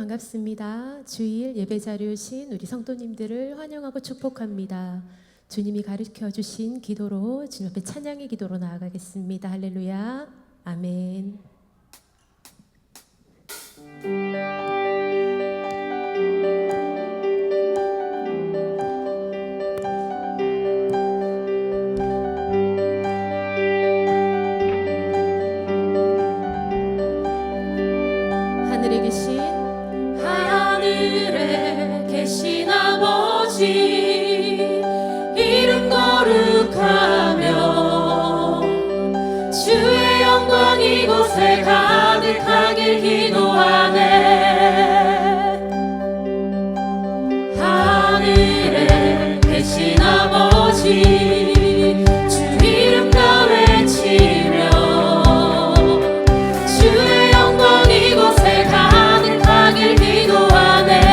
반갑습니다. 주일 예배 자리에 오신 우리 성도님들을 환영하고 축복합니다. 주님이 가르쳐 주신 기도로 주님 앞에 찬양의 기도로 나아가겠습니다. 할렐루야. 아멘. 하늘에 계신 아버지 이름 거룩하며 주의 영광 이곳에 가득하길 기도하네. 하늘에 계신 아버지 주 이름 다 외치며 주의 영광 이곳에 가득하길 기도하네.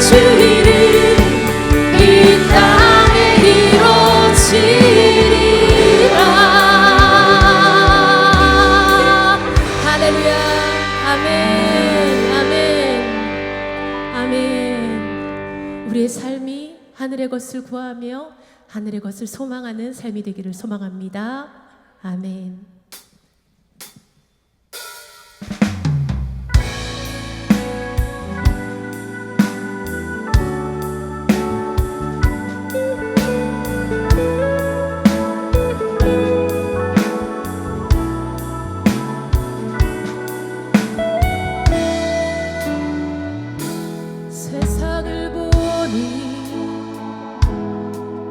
주의를 이 땅에 이루어지리. 하늘의 것을 구하며 하늘의 것을 소망하는 삶이 되기를 소망합니다. 아멘. 세상을 보니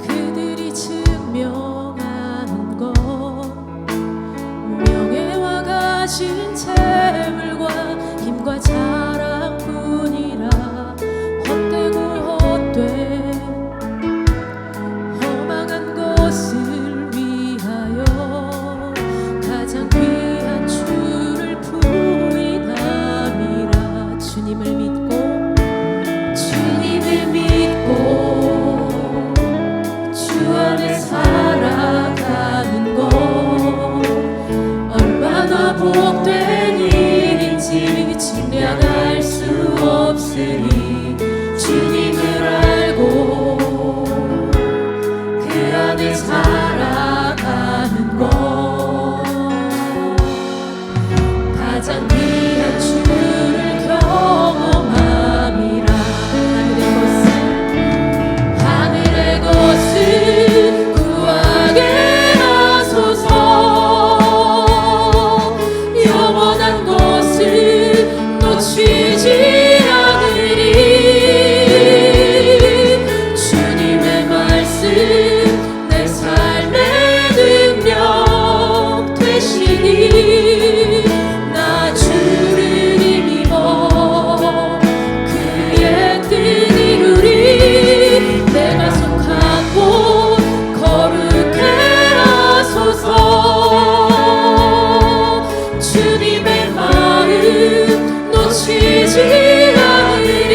그들이 증명하는 것 명예와 가진 재물과 힘과 자랑뿐이라 헛되고 헛된 허망한 것을 위하여 가장 귀한 주를 부인함이라. 주님을 믿고 주 안에 살아가는 것 얼마나 복된 일인지 짐량할 수 없으니 주님을 알고 그 안에 살아가는 것 가장 귀한 주를 경험함이라. 하늘의 것을 구하게 하소서. 영원한 것을 놓치지 않으리. 주님의 말씀 내 삶의 능력 되시니 나 주를 힘입어 그의 뜻 이루리. 내가 속한 곳 거룩해 하소서. 주님의 마음 놓치지 않으리.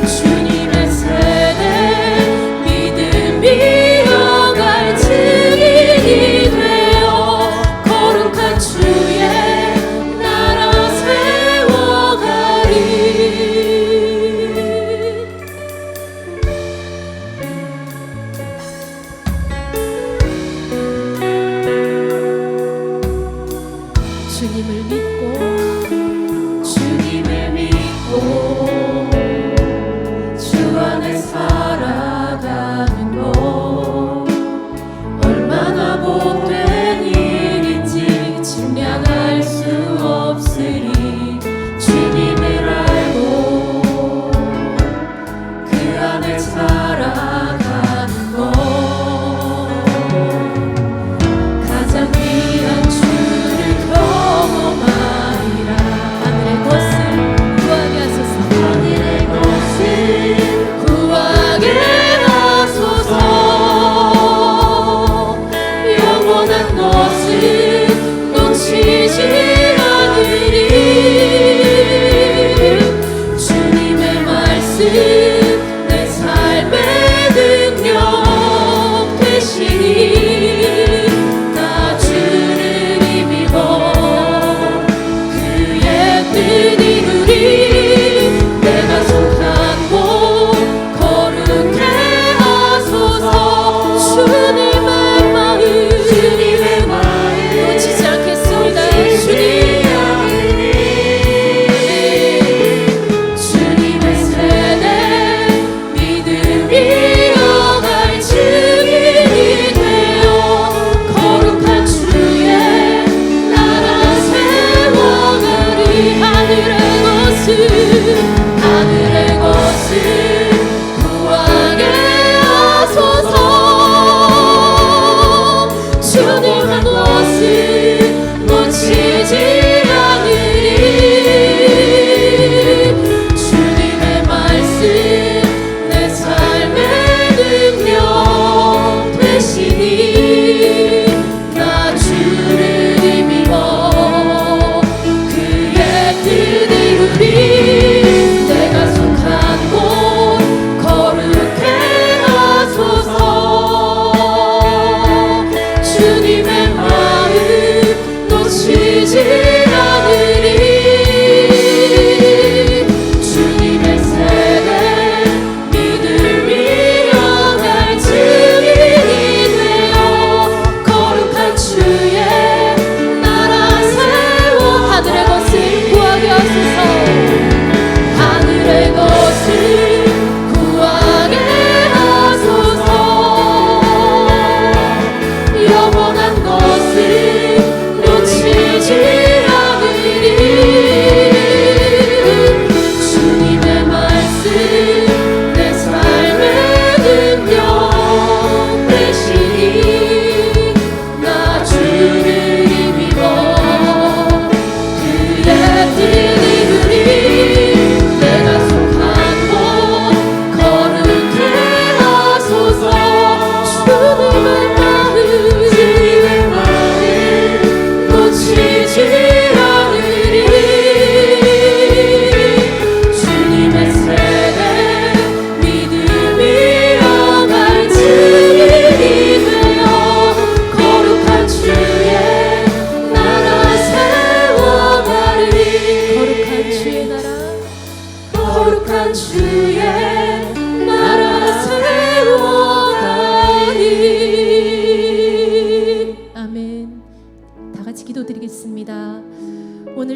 주님의 세대 믿음이 이어갈 증인이 되어 거룩한 주의 나라 세워가리. 주님을 믿고 주 안에 살아가는 것 얼마나 복된 일인지 짐량할 수 없으리. 주님을 알고 그 안에 살아가는 것 가장 귀한 주를 경험하리.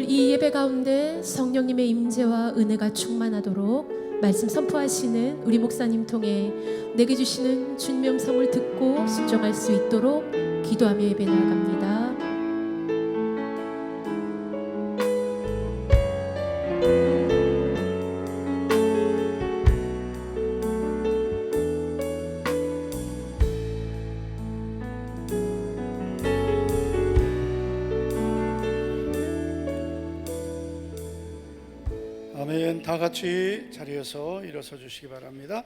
오늘 이 예배 가운데 성령님의 임재와 은혜가 충만하도록 말씀 선포하시는 우리 목사님 통해 내게 주시는 주님의 음성을 듣고 순종할 수 있도록 기도하며 예배 나아갑니다. 아멘. 다 같이 자리에서 일어서 주시기 바랍니다.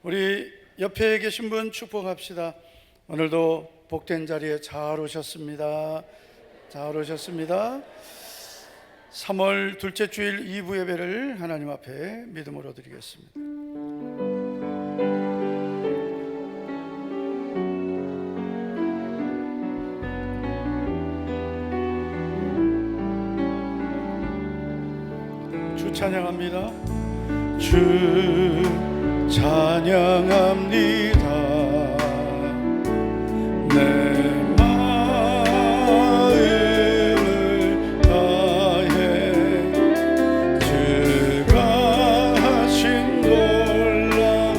우리 옆에 계신 분 축복합시다. 오늘도 복된 자리에 잘 오셨습니다. 잘 오셨습니다. 3월 둘째 주일 2부 예배를 하나님 앞에 믿음으로 드리겠습니다. 주 찬양합니다. 주 찬양합니다. 내 마음을 다해 주가 하신 놀라운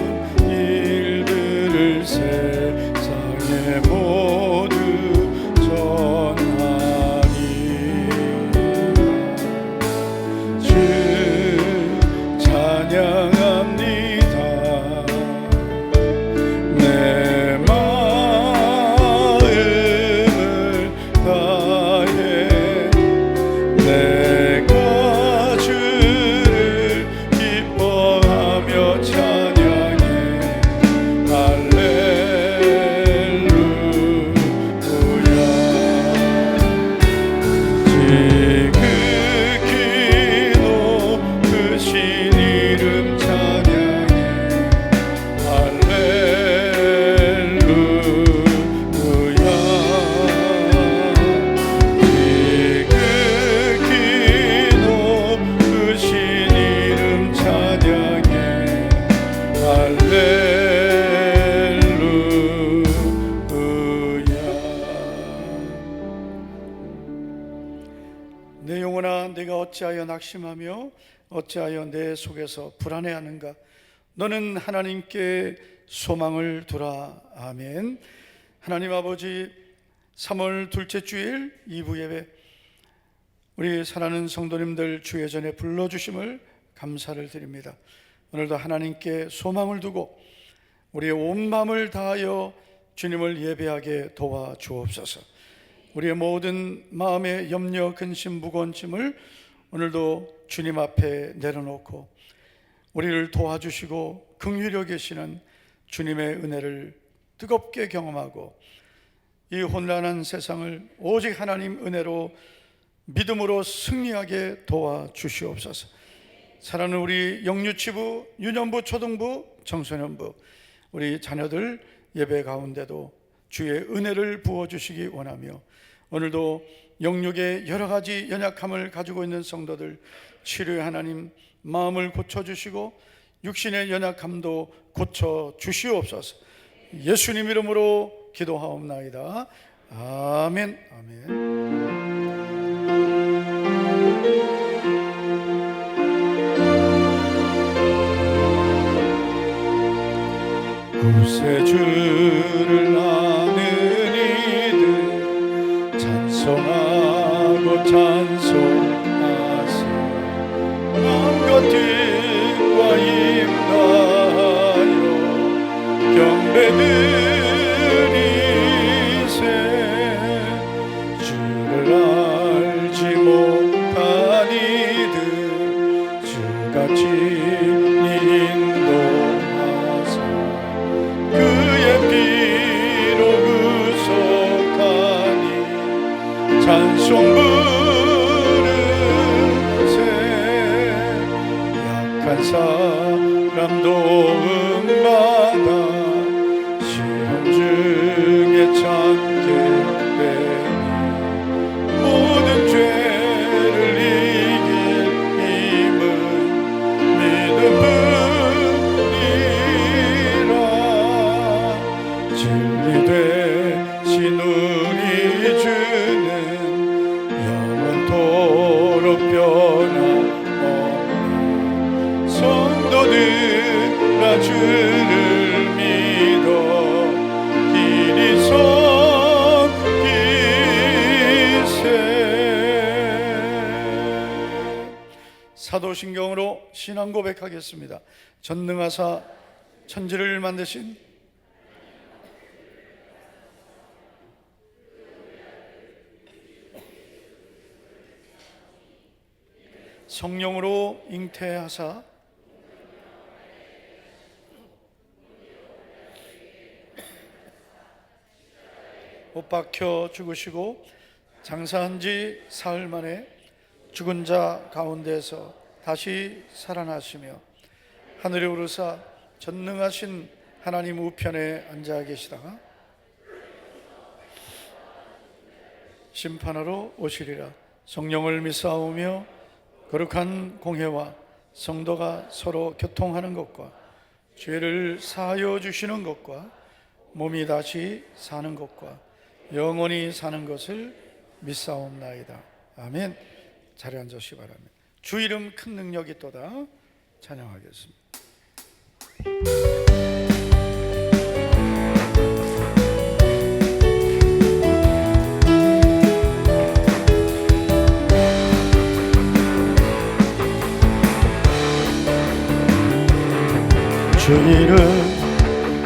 일들을 세상에 모두 전하리. 주 찬양합니다. 내 마음을 다해 내가 주를 기뻐하며 찬양해. 할렐루야. 지극히 높으신 이름 찬양해. 할렐루야. 지극히 높으신 이름 찬양해. 할렐루야. 내 영혼아, 내가 어찌하여 낙심하며 어찌하여 내 속에서 불안해하는가? 너는 하나님께 소망을 두라. 아멘. 하나님 아버지, 3월 둘째 주일 2부 예배 우리 사랑하는 성도님들 주의 전에 불러주심을 감사를 드립니다. 오늘도 하나님께 소망을 두고 우리의 온 마음을 다하여 주님을 예배하게 도와주옵소서. 우리의 모든 마음의 염려, 근심, 무거운 짐을 오늘도 주님 앞에 내려놓고 우리를 도와주시고 긍휼히 여기시는 주님의 은혜를 뜨겁게 경험하고 이 혼란한 세상을 오직 하나님 은혜로 믿음으로 승리하게 도와주시옵소서. 사랑하는 우리 영유치부, 유년부, 초등부, 청소년부 우리 자녀들 예배 가운데도 주의 은혜를 부어주시기 원하며 오늘도 영육의 여러 가지 연약함을 가지고 있는 성도들 치료의 하나님 마음을 고쳐주시고 육신의 연약함도 고쳐주시옵소서. 예수님 이름으로 기도하옵나이다. 아멘. 아멘. 구세주를 아는 이들 찬송하고 찬송하세. 마음과 뜻과 임하여 경배드리세. 주를 알지 못한 이들 주같이 인도하사 그의 피로 구속하니 찬송 부르세. 약한 사람 도움받아 시험 중에 참게 되니 모든 죄를 이길 힘은 믿음뿐이라. 진리 되신 우리 주는 영원토록 사도신경으로 신앙 고백하겠습니다. 전능하사 천지를 만드신 성령으로 잉태하사 못 박혀 죽으시고 장사한 지 사흘 만에 죽은 자 가운데서 다시 살아나시며 하늘에 오르사 전능하신 하나님 우편에 앉아 계시다가 심판하러 오시리라. 성령을 믿사오며 거룩한 공회와 성도가 서로 교통하는 것과 죄를 사하여 주시는 것과 몸이 다시 사는 것과 영원히 사는 것을 믿사옵나이다. 아멘. 자리에 앉으시기 바랍니다. 주 이름 큰 능력이 있도다. 찬양하겠습니다. 주 이름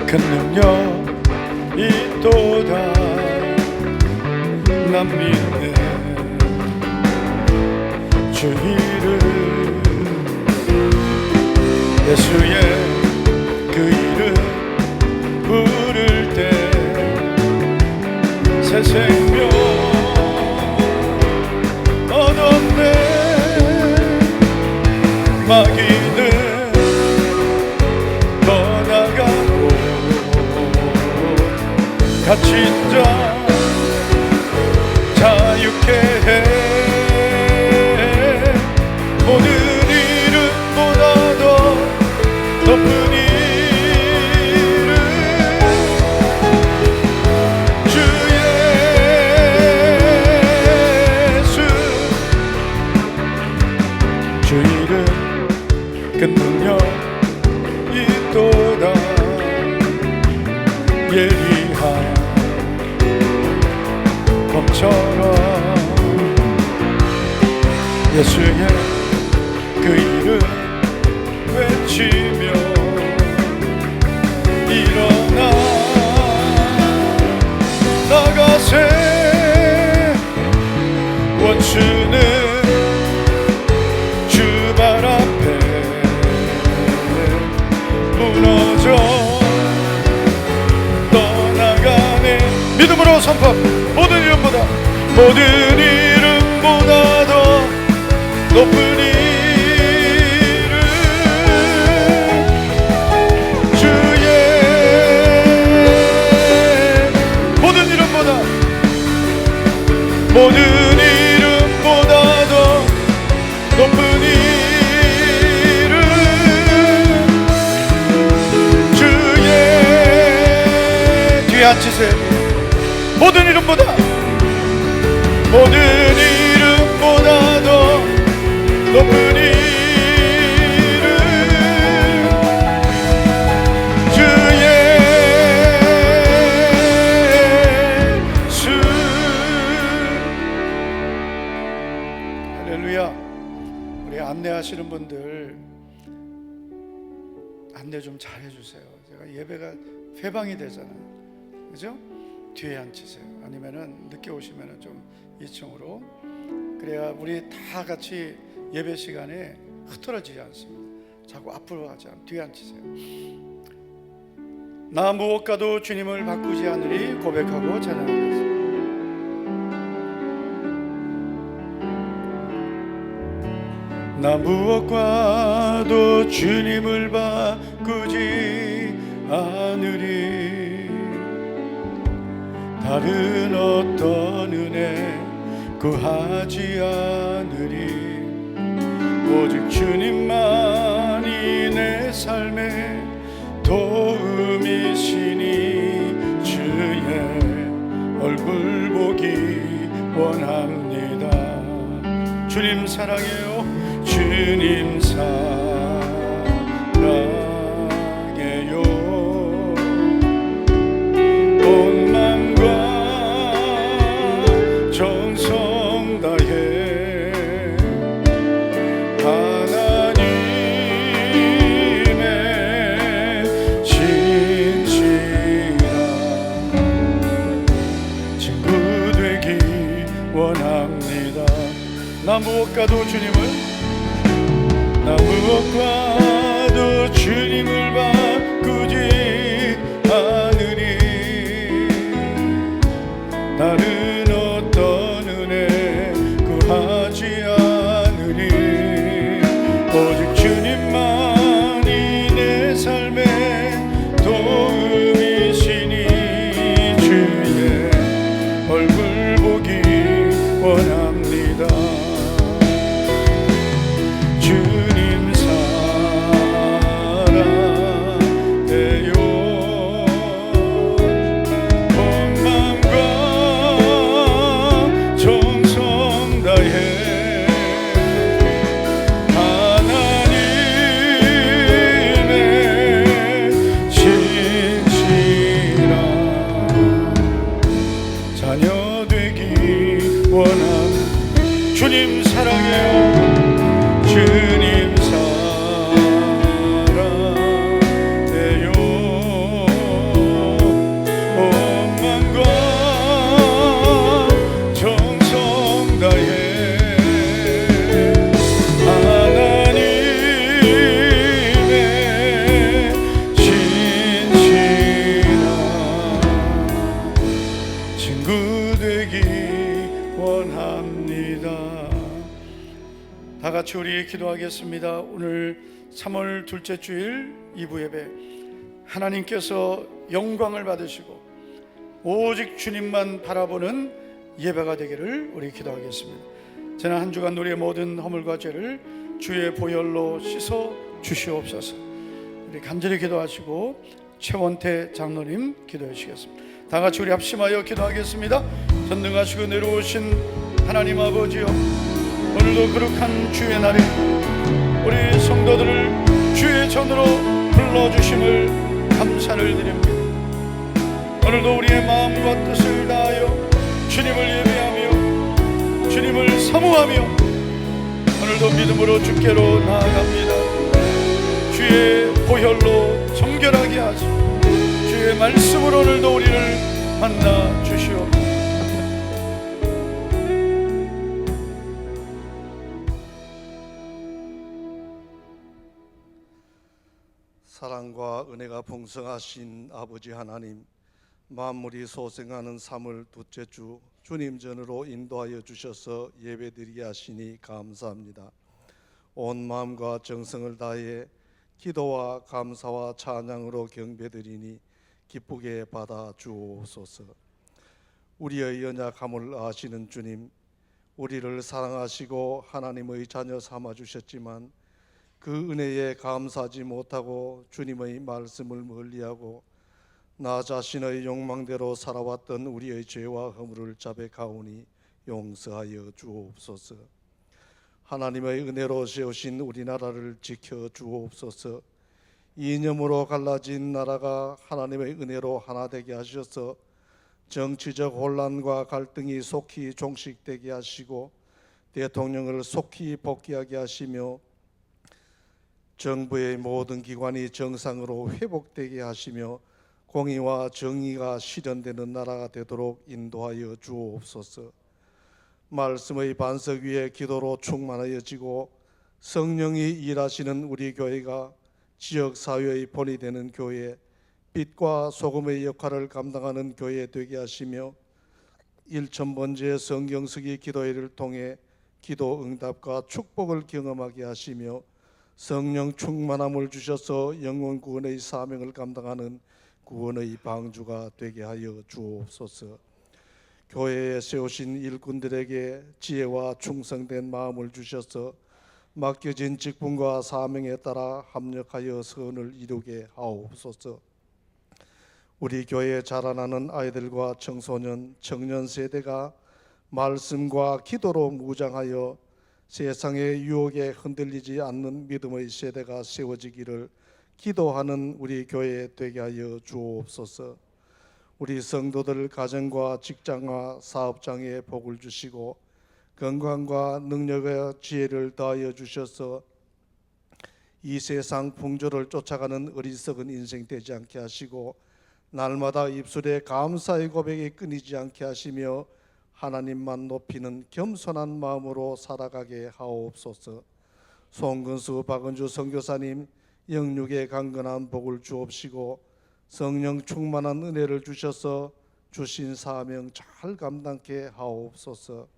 큰 능력 있도다. 난 믿네. 주 이름 예수의 그 이름 부를 때 새 생명 얻었네. 마귀는 떠나가고 갇힌 자 자유케 해. 모든 이름보다도 높은 이름 주 예수. 주 이름 큰 능력 있도다. 예리한 검처럼 예수의 그 이름 외치며 일어나 나가세. 원수는 주 발 앞에 무너져 떠나가네. 믿음으로 선포. 모든 이름보다 모든 이름보다도 높은 이름 주의. 모든 이름보다 모든 이름보다도 높은 이름 주의. 뒤에 앉으세요. 모든 이름보다 모든 이름보다도 높은 이름 주 예수. 할렐루야. 우리 안내하시는 분들 안내 좀 잘해주세요. 제가 예배가 회방이 되잖아요, 그죠? 뒤에 앉으세요. 아니면은 늦게 오시면은 좀 2층으로. 그래야 우리 다 같이 예배 시간에 흐트러지지 않습니다. 자꾸 앞으로 가지 않고 뒤에 앉으세요. 나 무엇과도 주님을 바꾸지 않으리 고백하고 찬양하겠습니다. 나 무엇과도 주님을 바꾸지 않으리. 다른 어떤 은혜 구하지 않으리. 오직 주님만이 내 삶의 도움이시니 주의 얼굴 보기 원합니다. 주님 사랑해요. 주님 사랑해요. 온 맘과 정성 다해 하나님 나 무엇과도 주님을 나 무엇과도 주님을 바꾸지 않으니 다른 어떤 은혜 구하지 않으니 오직 주님만이 내 삶의 도움이시니 주의 얼굴 보기 원합니다. 주님 사랑해요. 온 마음과 정성 다해 하나님의 신실한 자녀 되기 원함. 주님 사랑해요. 주님 사랑해요. 온 마음과 정성 다해 하나님의 신실한 친구 되기 원합니다. 다 같이 우리 기도하겠습니다. 오늘 3월 둘째 주일 2부 예배, 하나님께서 영광을 받으시고 오직 주님만 바라보는 예배가 되기를 우리 기도하겠습니다. 지난 한 주간 우리의 모든 허물과 죄를 주의 보혈로 씻어 주시옵소서. 우리 간절히 기도하시고 최원태 장로님 기도해 주시겠습니다. 다 같이 우리 합심하여 기도하겠습니다. 전능하시고 내려오신 하나님 아버지여, 오늘도 거룩한 주의 날에 우리 성도들을 주의 전으로 불러주심을 감사를 드립니다. 오늘도 우리의 마음과 뜻을 다하여 주님을 예배하며 주님을 사모하며 오늘도 믿음으로 주께로 나아갑니다. 주의 보혈로 정결하게 하시고 주의 말씀으로 오늘도 우리를 만나 주시옵소서. 사랑과 은혜가 풍성하신 아버지 하나님, 만물이 소생하는 3월 둘째 주 주님 전으로 인도하여 주셔서 예배드리게 하시니 감사합니다. 온 마음과 정성을 다해 기도와 감사와 찬양으로 경배드리니 기쁘게 받아 주옵소서. 우리의 연약함을 아시는 주님, 우리를 사랑하시고 하나님의 자녀 삼아 주셨지만 그 은혜에 감사하지 못하고 주님의 말씀을 멀리하고 나 자신의 욕망대로 살아왔던 우리의 죄와 허물을 자백하오니 용서하여 주옵소서. 하나님의 은혜로 세우신 우리나라를 지켜 주옵소서. 이념으로 갈라진 나라가 하나님의 은혜로 하나 되게 하셔서 정치적 혼란과 갈등이 속히 종식되게 하시고 대통령을 속히 복귀하게 하시며 정부의 모든 기관이 정상으로 회복되게 하시며 공의와 정의가 실현되는 나라가 되도록 인도하여 주옵소서. 말씀의 반석 위에 기도로 충만하여지고 성령이 일하시는 우리 교회가 지역사회의 본이 되는 교회, 빛과 소금의 역할을 감당하는 교회 되게 하시며 1000번째 성경쓰기 기도회를 통해 기도 응답과 축복을 경험하게 하시며 성령 충만함을 주셔서 영혼 구원의 사명을 감당하는 구원의 방주가 되게 하여 주옵소서. 교회에 세우신 일꾼들에게 지혜와 충성된 마음을 주셔서 맡겨진 직분과 사명에 따라 합력하여 선을 이루게 하옵소서. 우리 교회에 자라나는 아이들과 청소년, 청년 세대가 말씀과 기도로 무장하여 세상의 유혹에 흔들리지 않는 믿음의 세대가 세워지기를 기도하는 우리 교회 되게 하여 주옵소서. 우리 성도들 가정과 직장과 사업장에 복을 주시고 건강과 능력과 지혜를 더하여 주셔서 이 세상 풍조를 쫓아가는 어리석은 인생 되지 않게 하시고 날마다 입술에 감사의 고백이 끊이지 않게 하시며 하나님만 높이는 겸손한 마음으로 살아가게 하옵소서. 송근수 박은주 선교사님 영육의 강건한 복을 주옵시고 성령 충만한 은혜를 주셔서 주신 사명 잘 감당케 하옵소서.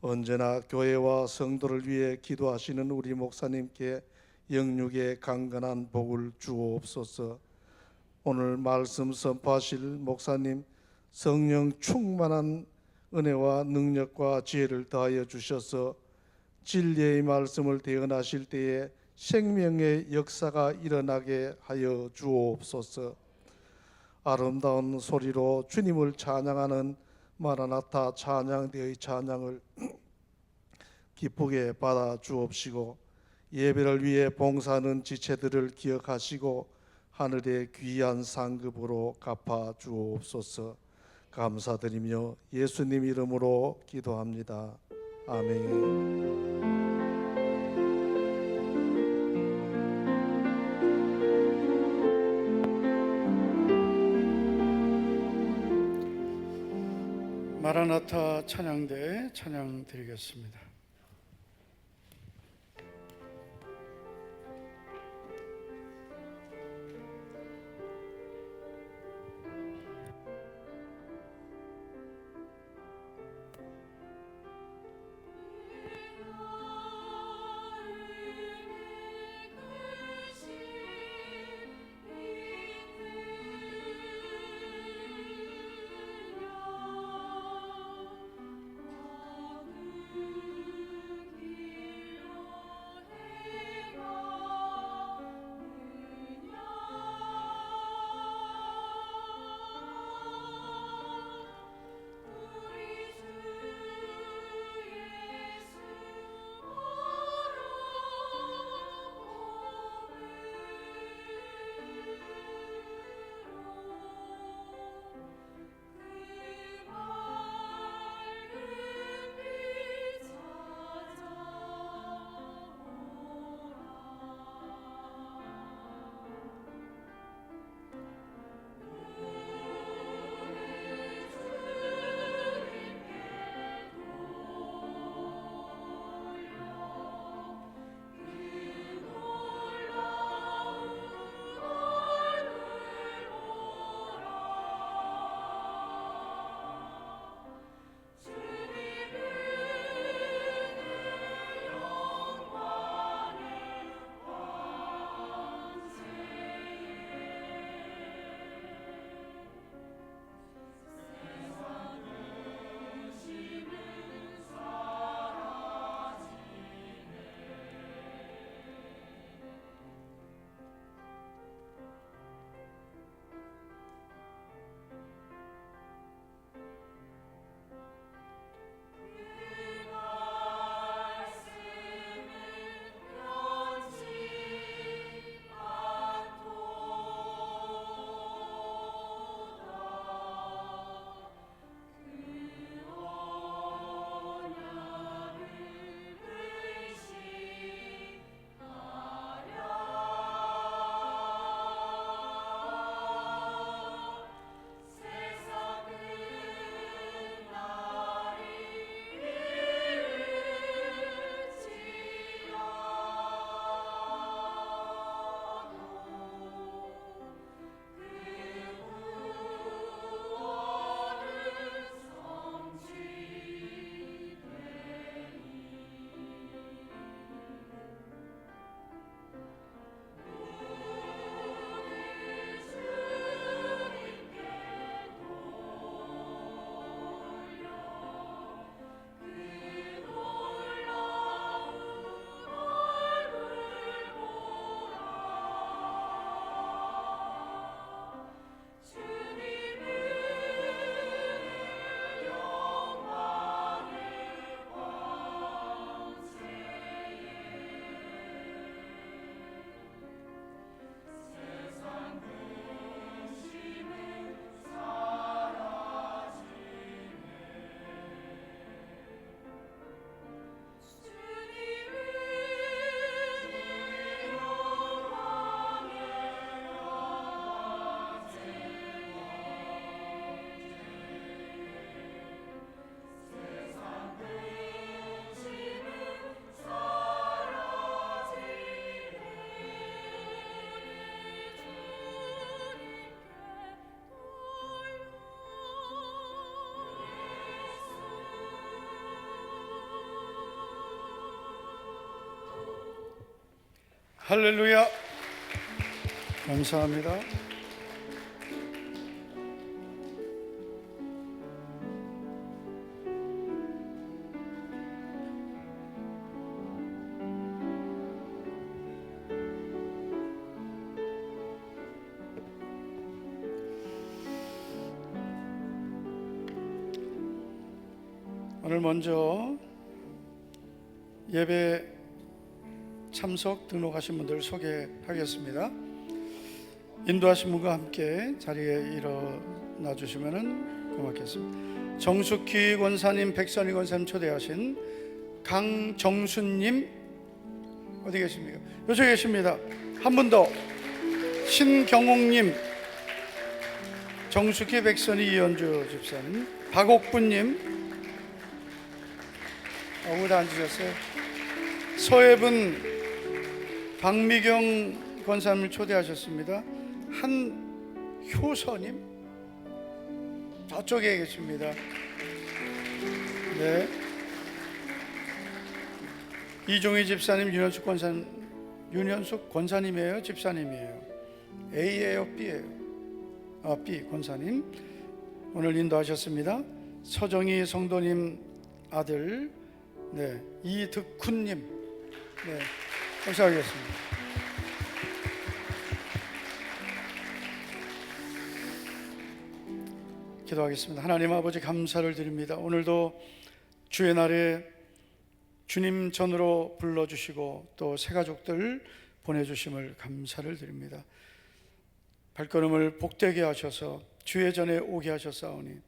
언제나 교회와 성도를 위해 기도하시는 우리 목사님께 영육의 강건한 복을 주옵소서. 오늘 말씀 선포하실 목사님 성령 충만한 은혜와 능력과 지혜를 더하여 주셔서 진리의 말씀을 대언하실 때에 생명의 역사가 일어나게 하여 주옵소서. 아름다운 소리로 주님을 찬양하는 마라나타 찬양대의 찬양을 기쁘게 받아 주옵시고 예배를 위해 봉사하는 지체들을 기억하시고 하늘의 귀한 상급으로 갚아 주옵소서. 감사드리며 예수님 이름으로 기도합니다. 아멘. 마라나타 찬양대 찬양 드리겠습니다. 할렐루야. 감사합니다. 오늘 먼저 예배 참석 등록하신 분들 소개하겠습니다. 인도하신 분과 함께 자리에 일어나 주시면 고맙겠습니다. 정숙희 권사님, 백선희 권사님 초대하신 강정순님 어디 계십니까? 요쪽에 계십니다. 한 분 더, 신경옥님, 정숙희, 백선희, 이현주 집사님, 박옥분님 어디 앉으셨어요? 서해분 박미경 권사님을 초대하셨습니다. 한효서님 저쪽에 계십니다. 네. 이종희 집사님, 윤현숙 권사님, 윤현숙 권사님이에요? 집사님이에요? A예요? B예요? B 권사님 오늘 인도하셨습니다. 서정희 성도님 아들, 네, 이득훈님, 네, 감사하겠습니다. 기도하겠습니다. 하나님 아버지 감사를 드립니다. 오늘도 주의 날에 주님 전으로 불러주시고 또 새가족들 보내주심을 감사를 드립니다. 발걸음을 복되게 하셔서 주의 전에 오게 하셨사오니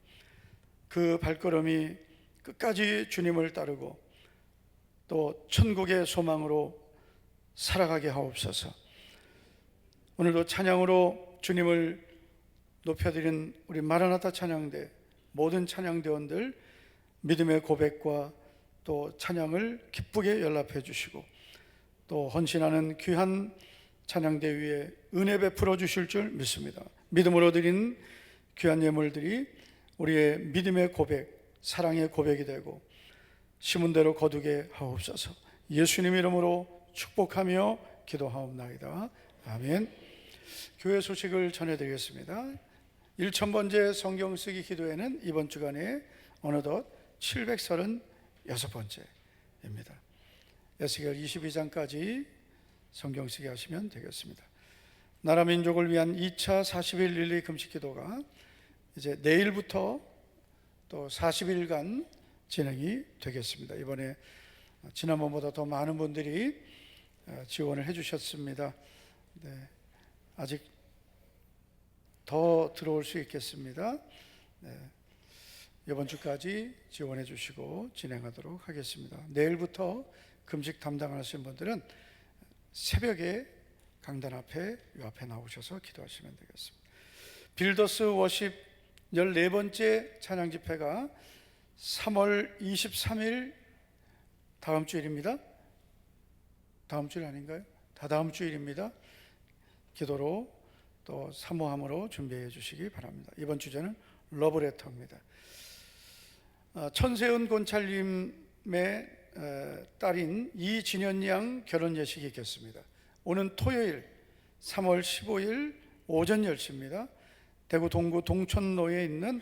그 발걸음이 끝까지 주님을 따르고 또 천국의 소망으로 살아가게 하옵소서. 오늘도 찬양으로 주님을 높여드린 우리 마라나타 찬양대 모든 찬양대원들 믿음의 고백과 또 찬양을 기쁘게 연락해 주시고 또 헌신하는 귀한 찬양대 위에 은혜 베풀어 주실 줄 믿습니다. 믿음으로 드린 귀한 예물들이 우리의 믿음의 고백, 사랑의 고백이 되고 심은 대로 거두게 하옵소서. 예수님 이름으로 축복하며 기도하옵나이다. 아멘. 교회 소식을 전해드리겠습니다. 1000번째 성경 쓰기 기도회는 이번 주간에 어느덧 736번째입니다. 에스겔 22장까지 성경 쓰기 하시면 되겠습니다. 나라 민족을 위한 2차 40일 릴레이 금식 기도가 이제 내일부터 또 40일간 진행이 되겠습니다. 이번에 지난번보다 더 많은 분들이 지원을 해주셨습니다. 네, 아직 더 들어올 수 있겠습니다. 네, 이번 주까지 지원해 주시고 진행하도록 하겠습니다. 내일부터 금식 담당하시는 분들은 새벽에 강단 앞에 이 앞에 나오셔서 기도하시면 되겠습니다. 빌더스 워십 14번째 찬양 집회가 3월 23일 다음 주일입니다. 다음 주일 아닌가요? 다다음 주일입니다. 기도로 또 사모함으로 준비해 주시기 바랍니다. 이번 주제는 러브레터입니다. 천세은 권찰님의 딸인 이진현 양 결혼 예식이 있겠습니다. 오는 토요일 3월 15일 오전 10시입니다. 대구 동구 동천로에 있는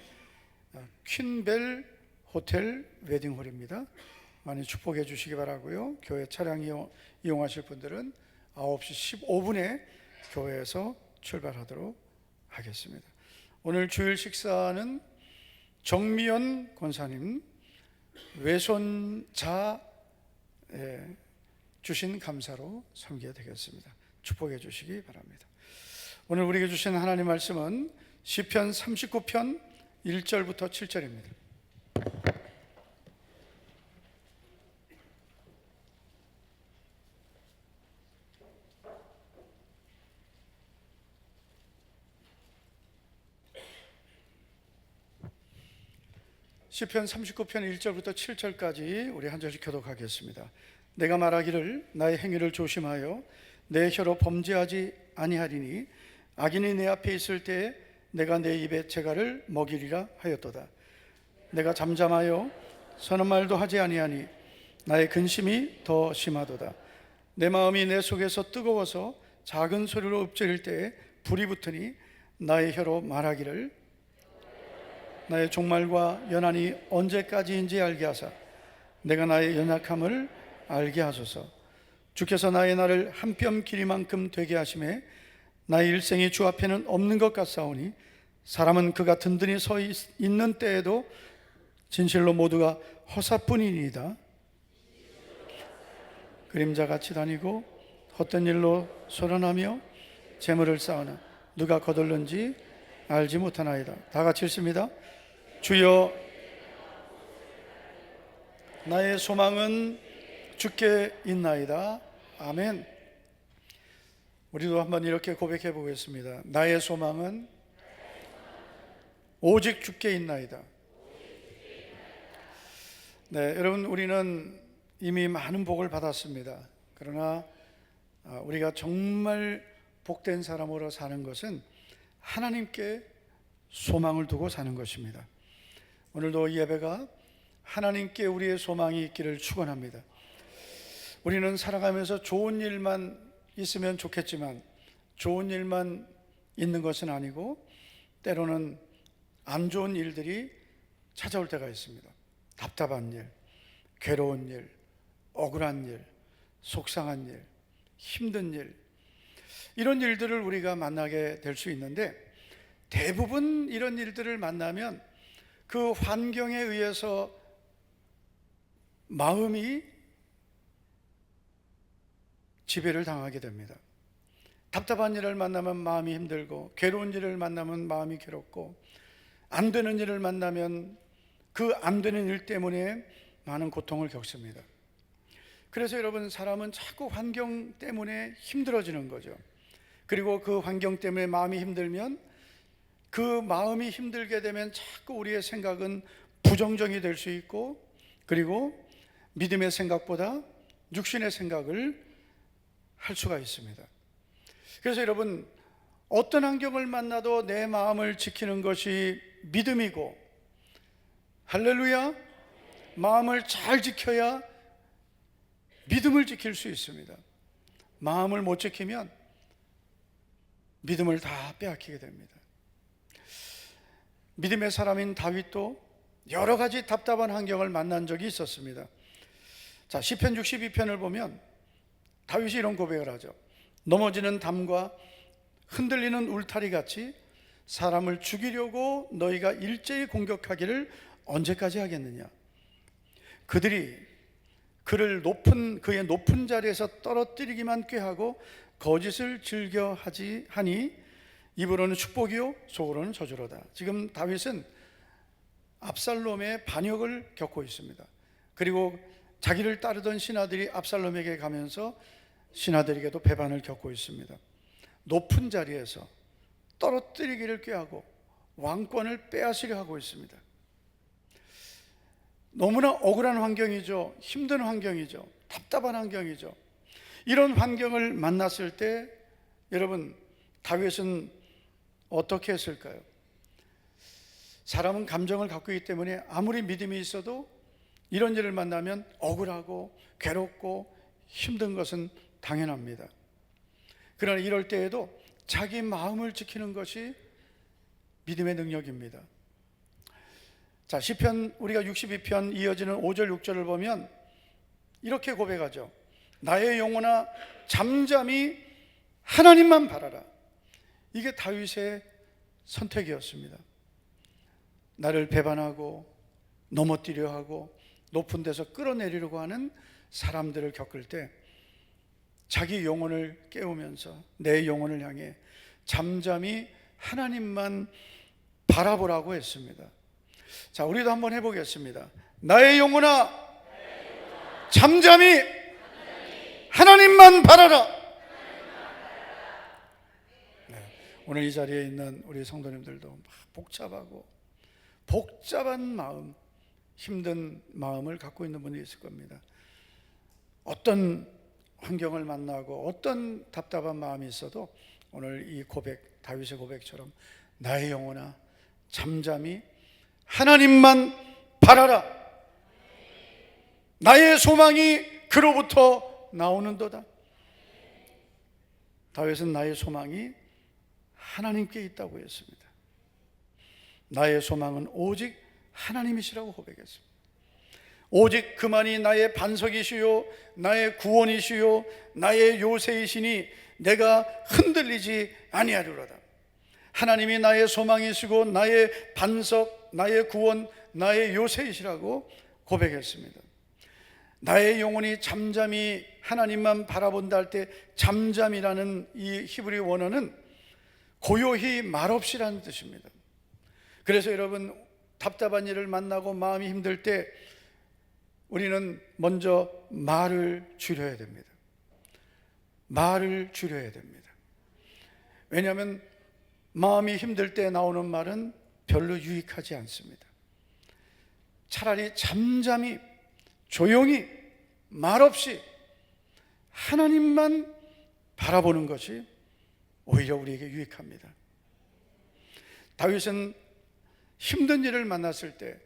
퀸벨 호텔 웨딩홀입니다. 많이 축복해 주시기 바라고요. 교회 차량 이용하실 분들은 9시 15분에 교회에서 출발하도록 하겠습니다. 오늘 주일 식사는 정미연 권사님 외손자 주신 감사로 섬기게 되겠습니다. 축복해 주시기 바랍니다. 오늘 우리에게 주신 하나님 말씀은 시편 39편 1절부터 7절입니다. 시편 39편 1절부터 7절까지 우리 한 절씩 교독하겠습니다. 내가 말하기를 나의 행위를 조심하여 내 혀로 범죄하지 아니하리니 악인이 내 앞에 있을 때에 내가 내 입에 재갈을 먹이리라 하였도다. 내가 잠잠하여 선한 말도 하지 아니하니 나의 근심이 더 심하도다. 내 마음이 내 속에서 뜨거워서 작은 소리로 읊조릴 때에 불이 붙으니 나의 혀로 말하기를 나의 종말과 연한이 언제까지인지 알게 하사 내가 나의 연약함을 알게 하소서. 주께서 나의 날을 한 뼘 길이만큼 되게 하심에 나의 일생이 주 앞에는 없는 것 같사오니 사람은 그가 든든히 서 있는 때에도 진실로 모두가 허사뿐이니이다. 그림자같이 다니고 헛된 일로 소란하며 재물을 쌓으나 누가 거둘는지 알지 못하나이다. 다 같이 읽습니다. 주여, 나의 소망은 주께 있나이다. 아멘. 우리도 한번 이렇게 고백해 보겠습니다. 나의 소망은 오직 주께 있나이다. 네, 여러분, 우리는 이미 많은 복을 받았습니다. 그러나 우리가 정말 복된 사람으로 사는 것은 하나님께 소망을 두고 사는 것입니다. 오늘도 이 예배가 하나님께 우리의 소망이 있기를 축원합니다. 우리는 살아가면서 좋은 일만 있으면 좋겠지만 좋은 일만 있는 것은 아니고 때로는 안 좋은 일들이 찾아올 때가 있습니다. 답답한 일, 괴로운 일, 억울한 일, 속상한 일, 힘든 일, 이런 일들을 우리가 만나게 될 수 있는데 대부분 이런 일들을 만나면 그 환경에 의해서 마음이 지배를 당하게 됩니다. 답답한 일을 만나면 마음이 힘들고 괴로운 일을 만나면 마음이 괴롭고 안 되는 일을 만나면 그 안 되는 일 때문에 많은 고통을 겪습니다. 그래서 여러분, 사람은 자꾸 환경 때문에 힘들어지는 거죠. 그리고 그 환경 때문에 마음이 힘들면 그 마음이 힘들게 되면 자꾸 우리의 생각은 부정적이 될 수 있고 그리고 믿음의 생각보다 육신의 생각을 할 수가 있습니다. 그래서 여러분, 어떤 환경을 만나도 내 마음을 지키는 것이 믿음이고, 할렐루야, 마음을 잘 지켜야 믿음을 지킬 수 있습니다. 마음을 못 지키면 믿음을 다 빼앗기게 됩니다. 믿음의 사람인 다윗도 여러 가지 답답한 환경을 만난 적이 있었습니다. 자, 시편 62편을 보면 다윗이 이런 고백을 하죠. 넘어지는 담과 흔들리는 울타리 같이 사람을 죽이려고 너희가 일제히 공격하기를 언제까지 하겠느냐. 그들이 그를 그의 높은 자리에서 떨어뜨리기만 꾀하고 거짓을 즐겨 하니 입으로는 축복이요 속으로는 저주로다. 지금 다윗은 압살롬의 반역을 겪고 있습니다. 그리고 자기를 따르던 신하들이 압살롬에게 가면서 신하들에게도 배반을 겪고 있습니다. 높은 자리에서 떨어뜨리기를 꾀하고 왕권을 빼앗으려 하고 있습니다. 너무나 억울한 환경이죠. 힘든 환경이죠. 답답한 환경이죠. 이런 환경을 만났을 때 여러분, 다윗은 어떻게 했을까요? 사람은 감정을 갖고 있기 때문에 아무리 믿음이 있어도 이런 일을 만나면 억울하고 괴롭고 힘든 것은 당연합니다. 그러나 이럴 때에도 자기 마음을 지키는 것이 믿음의 능력입니다. 자, 시편 우리가 62편 이어지는 5절 6절을 보면 이렇게 고백하죠. 나의 영혼아 잠잠히 하나님만 바라라. 이게 다윗의 선택이었습니다. 나를 배반하고 넘어뜨려 하고 높은 데서 끌어내리려고 하는 사람들을 겪을 때 자기 영혼을 깨우면서 내 영혼을 향해 잠잠히 하나님만 바라보라고 했습니다. 자, 우리도 한번 해보겠습니다. 나의 영혼아 잠잠히 하나님만 바라라. 네, 오늘 이 자리에 있는 우리 성도님들도 복잡한 마음, 힘든 마음을 갖고 있는 분이 있을 겁니다. 어떤 환경을 만나고 어떤 답답한 마음이 있어도 오늘 이 고백, 다윗의 고백처럼 나의 영혼아 잠잠히 하나님만 바라라. 나의 소망이 그로부터 나오는도다. 다윗은 나의 소망이 하나님께 있다고 했습니다. 나의 소망은 오직 하나님이시라고 고백했습니다. 오직 그만이 나의 반석이시요 나의 구원이시요 나의 요새이시니 내가 흔들리지 아니하리로다. 하나님이 나의 소망이시고 나의 반석, 나의 구원, 나의 요새이시라고 고백했습니다. 나의 영혼이 잠잠히 하나님만 바라본다 할 때 잠잠이라는 이 히브리 원어는 고요히 말없이라는 뜻입니다. 그래서 여러분, 답답한 일을 만나고 마음이 힘들 때 우리는 먼저 말을 줄여야 됩니다. 말을 줄여야 됩니다. 왜냐하면 마음이 힘들 때 나오는 말은 별로 유익하지 않습니다. 차라리 잠잠히 조용히 말없이 하나님만 바라보는 것이 오히려 우리에게 유익합니다. 다윗은 힘든 일을 만났을 때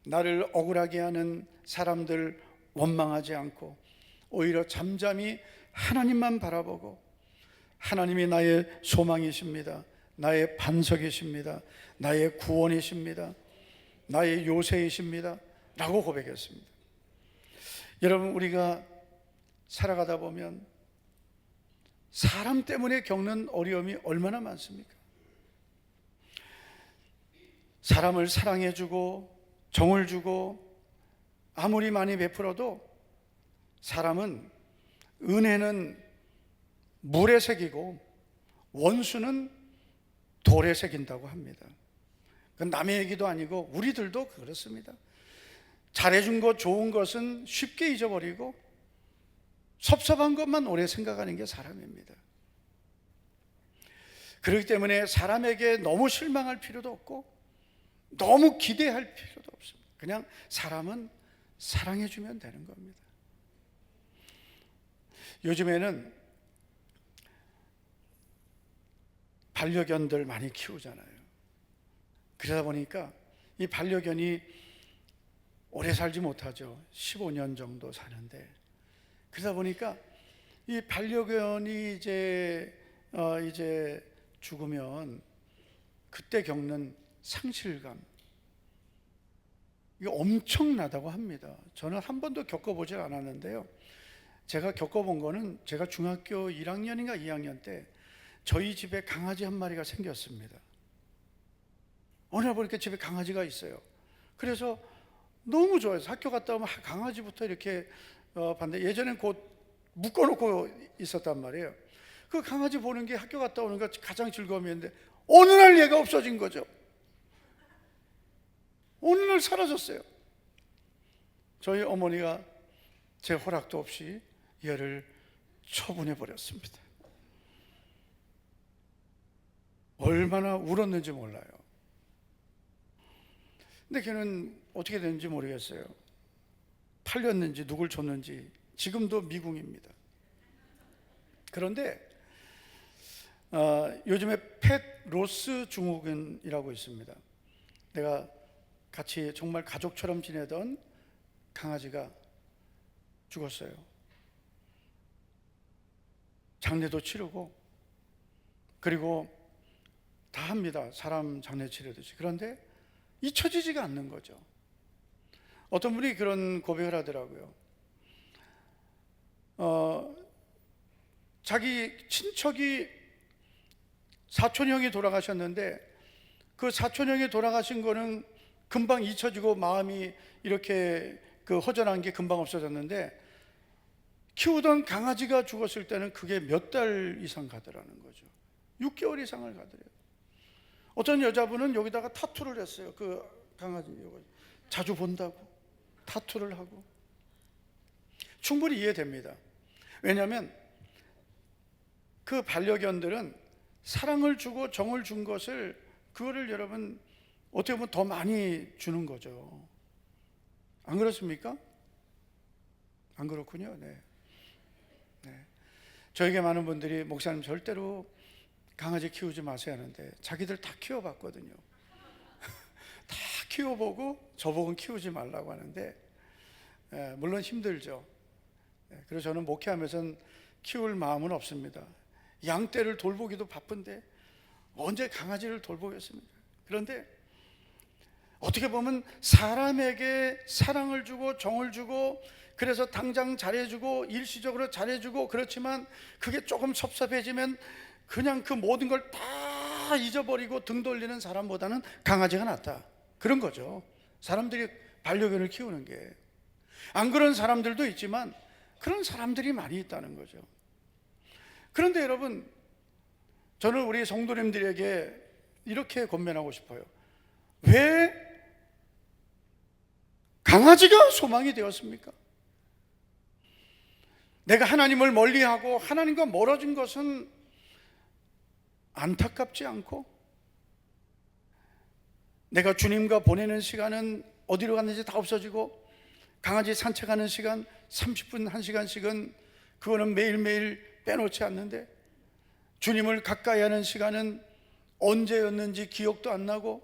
나를 억울하게 하는 사람들 원망하지 않고 오히려 잠잠히 하나님만 바라보고 하나님이 나의 소망이십니다. 나의 반석이십니다. 나의 구원이십니다. 나의 요새이십니다. 라고 고백했습니다. 여러분, 우리가 살아가다 보면 사람 때문에 겪는 어려움이 얼마나 많습니까? 사람을 사랑해주고 정을 주고 아무리 많이 베풀어도 사람은 은혜는 물에 새기고 원수는 돌에 새긴다고 합니다. 그건 남의 얘기도 아니고 우리들도 그렇습니다. 잘해준 것, 좋은 것은 쉽게 잊어버리고 섭섭한 것만 오래 생각하는 게 사람입니다. 그렇기 때문에 사람에게 너무 실망할 필요도 없고 너무 기대할 필요도 없습니다. 그냥 사람은 사랑해주면 되는 겁니다. 요즘에는 반려견들 많이 키우잖아요. 그러다 보니까 이 반려견이 오래 살지 못하죠. 15년 정도 사는데, 그러다 보니까 이 반려견이 이제 죽으면 그때 겪는 상실감, 이게 엄청나다고 합니다. 저는 한 번도 겪어보질 않았는데요. 제가 겪어본 거는 제가 중학교 1학년인가 2학년 때 저희 집에 강아지 한 마리가 생겼습니다. 어느 날 보니까 집에 강아지가 있어요. 그래서 너무 좋아해서 학교 갔다 오면 강아지부터 이렇게 봤는데, 예전엔 곧 묶어놓고 있었단 말이에요. 그 강아지 보는 게 학교 갔다 오는 게 가장 즐거움이었는데 어느 날 얘가 없어진 거죠. 어느 날 사라졌어요. 저희 어머니가 제 허락도 없이 얘를 처분해 버렸습니다. 얼마나 울었는지 몰라요. 근데 걔는 어떻게 됐는지 모르겠어요. 팔렸는지 누굴 줬는지 지금도 미궁입니다. 그런데 요즘에 펫 로스 증후군이라고 있습니다. 내가 같이 정말 가족처럼 지내던 강아지가 죽었어요. 장례도 치르고 그리고 다 합니다. 사람 장례 치르듯이. 그런데 잊혀지지가 않는 거죠. 어떤 분이 그런 고백을 하더라고요. 자기 친척이 사촌형이 돌아가셨는데 그 사촌형이 돌아가신 거는 금방 잊혀지고 마음이 이렇게 허전한 게 금방 없어졌는데, 키우던 강아지가 죽었을 때는 그게 몇 달 이상 가더라는 거죠. 6개월 이상을 가더래요. 어떤 여자분은 여기다가 타투를 했어요. 그 강아지 자주 본다고 타투를 하고. 충분히 이해됩니다. 왜냐하면 그 반려견들은 사랑을 주고 정을 준 것을, 그거를 여러분 어떻게 보면 더 많이 주는 거죠. 안 그렇습니까? 안 그렇군요. 네. 저에게 많은 분들이 목사님 절대로 강아지 키우지 마세요 하는데, 자기들 다 키워봤거든요. 다 키워보고 저보고는 키우지 말라고 하는데, 물론 힘들죠. 그래서 저는 목회하면서는 키울 마음은 없습니다. 양떼를 돌보기도 바쁜데 언제 강아지를 돌보겠습니까? 그런데 어떻게 보면 사람에게 사랑을 주고 정을 주고 그래서 당장 잘해주고 일시적으로 잘해주고 그렇지만 그게 조금 섭섭해지면 그냥 그 모든 걸 다 잊어버리고 등 돌리는 사람보다는 강아지가 낫다, 그런 거죠. 사람들이 반려견을 키우는 게. 안 그런 사람들도 있지만 그런 사람들이 많이 있다는 거죠. 그런데 여러분, 저는 우리 성도님들에게 이렇게 권면하고 싶어요. 왜 강아지가 소망이 되었습니까? 내가 하나님을 멀리하고 하나님과 멀어진 것은 안타깝지 않고, 내가 주님과 보내는 시간은 어디로 갔는지 다 없어지고, 강아지 산책하는 시간 30분 1시간씩은 그거는 매일매일 빼놓지 않는데, 주님을 가까이 하는 시간은 언제였는지 기억도 안 나고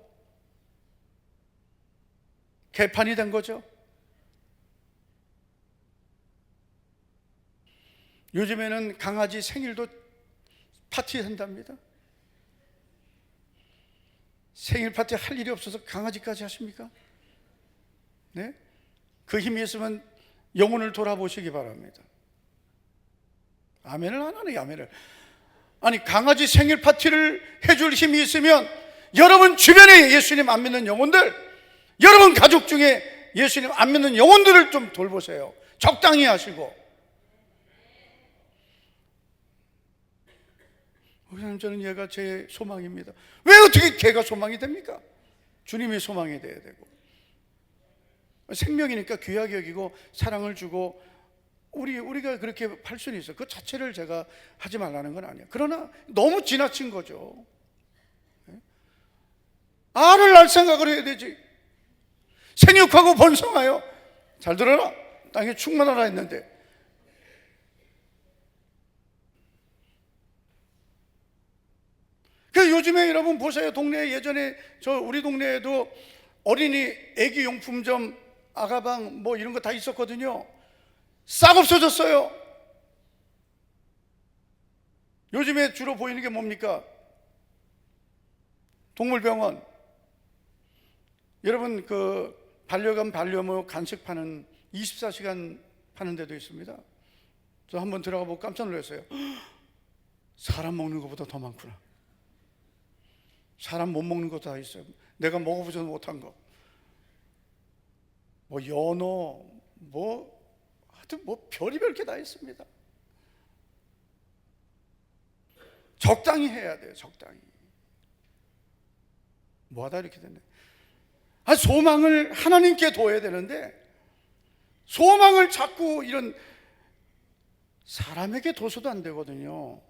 개판이 된 거죠. 요즘에는 강아지 생일도 파티한답니다. 생일 파티 할 일이 없어서 강아지까지 하십니까? 네? 그 힘이 있으면 영혼을 돌아보시기 바랍니다. 아멘을 안 하네, 아멘을. 아니, 강아지 생일 파티를 해줄 힘이 있으면 여러분 주변에 예수님 안 믿는 영혼들, 여러분 가족 중에 예수님 안 믿는 영혼들을 좀 돌보세요. 적당히 하시고. 저는 얘가 제 소망입니다. 왜 어떻게 걔가 소망이 됩니까? 주님이 소망이 돼야 되고, 생명이니까 귀하게 여기고 사랑을 주고 우리가 그렇게 할 수는 있어요. 그 자체를 제가 하지 말라는 건 아니에요. 그러나 너무 지나친 거죠. 알을 낳을 생각을 해야 되지. 생육하고 번성하여, 잘 들어라, 땅에 충만하라 했는데 그 요즘에 여러분 보세요. 동네에 예전에 우리 동네에도 어린이 애기 용품점, 아가방 뭐 이런 거 다 있었거든요. 싹 없어졌어요. 요즘에 주로 보이는 게 뭡니까? 동물병원. 여러분 그 반려견 반려묘 간식 파는 24시간 파는 데도 있습니다. 저 한번 들어가 보고 깜짝 놀랐어요. 사람 먹는 것보다 더 많구나. 사람 못 먹는 것도 다 있어요. 내가 먹어보지도 못한 거, 뭐 연어, 하여튼 별의별 게 다 있습니다. 적당히 해야 돼요. 적당히. 뭐하다 이렇게 됐네. 소망을 하나님께 둬야 되는데 소망을 자꾸 이런 사람에게 둬서도 안 되거든요.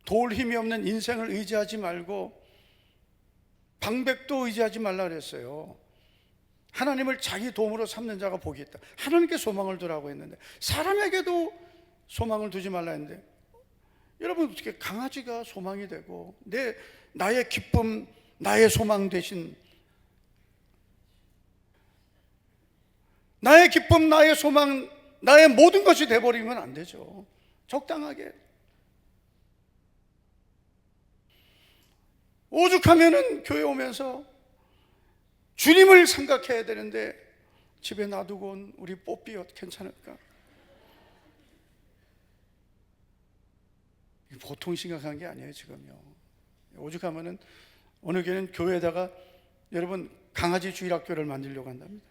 도울 힘이 없는 인생을 의지하지 말고 방백도 의지하지 말라 그랬어요. 하나님을 자기 도움으로 삼는 자가 복이 있다. 하나님께 소망을 두라고 했는데 사람에게도 소망을 두지 말라 했는데, 여러분 어떻게 강아지가 소망이 되고 나의 기쁨, 나의 소망 대신, 나의 기쁨, 나의 소망, 나의 모든 것이 돼버리면 안 되죠. 적당하게. 오죽하면은 교회 오면서 주님을 생각해야 되는데 집에 놔두고 온 우리 뽀삐 괜찮을까? 보통 심각한 게 아니에요 지금요. 오죽하면은 어느 교회는 교회에다가 여러분 강아지 주일학교를 만들려고 한답니다.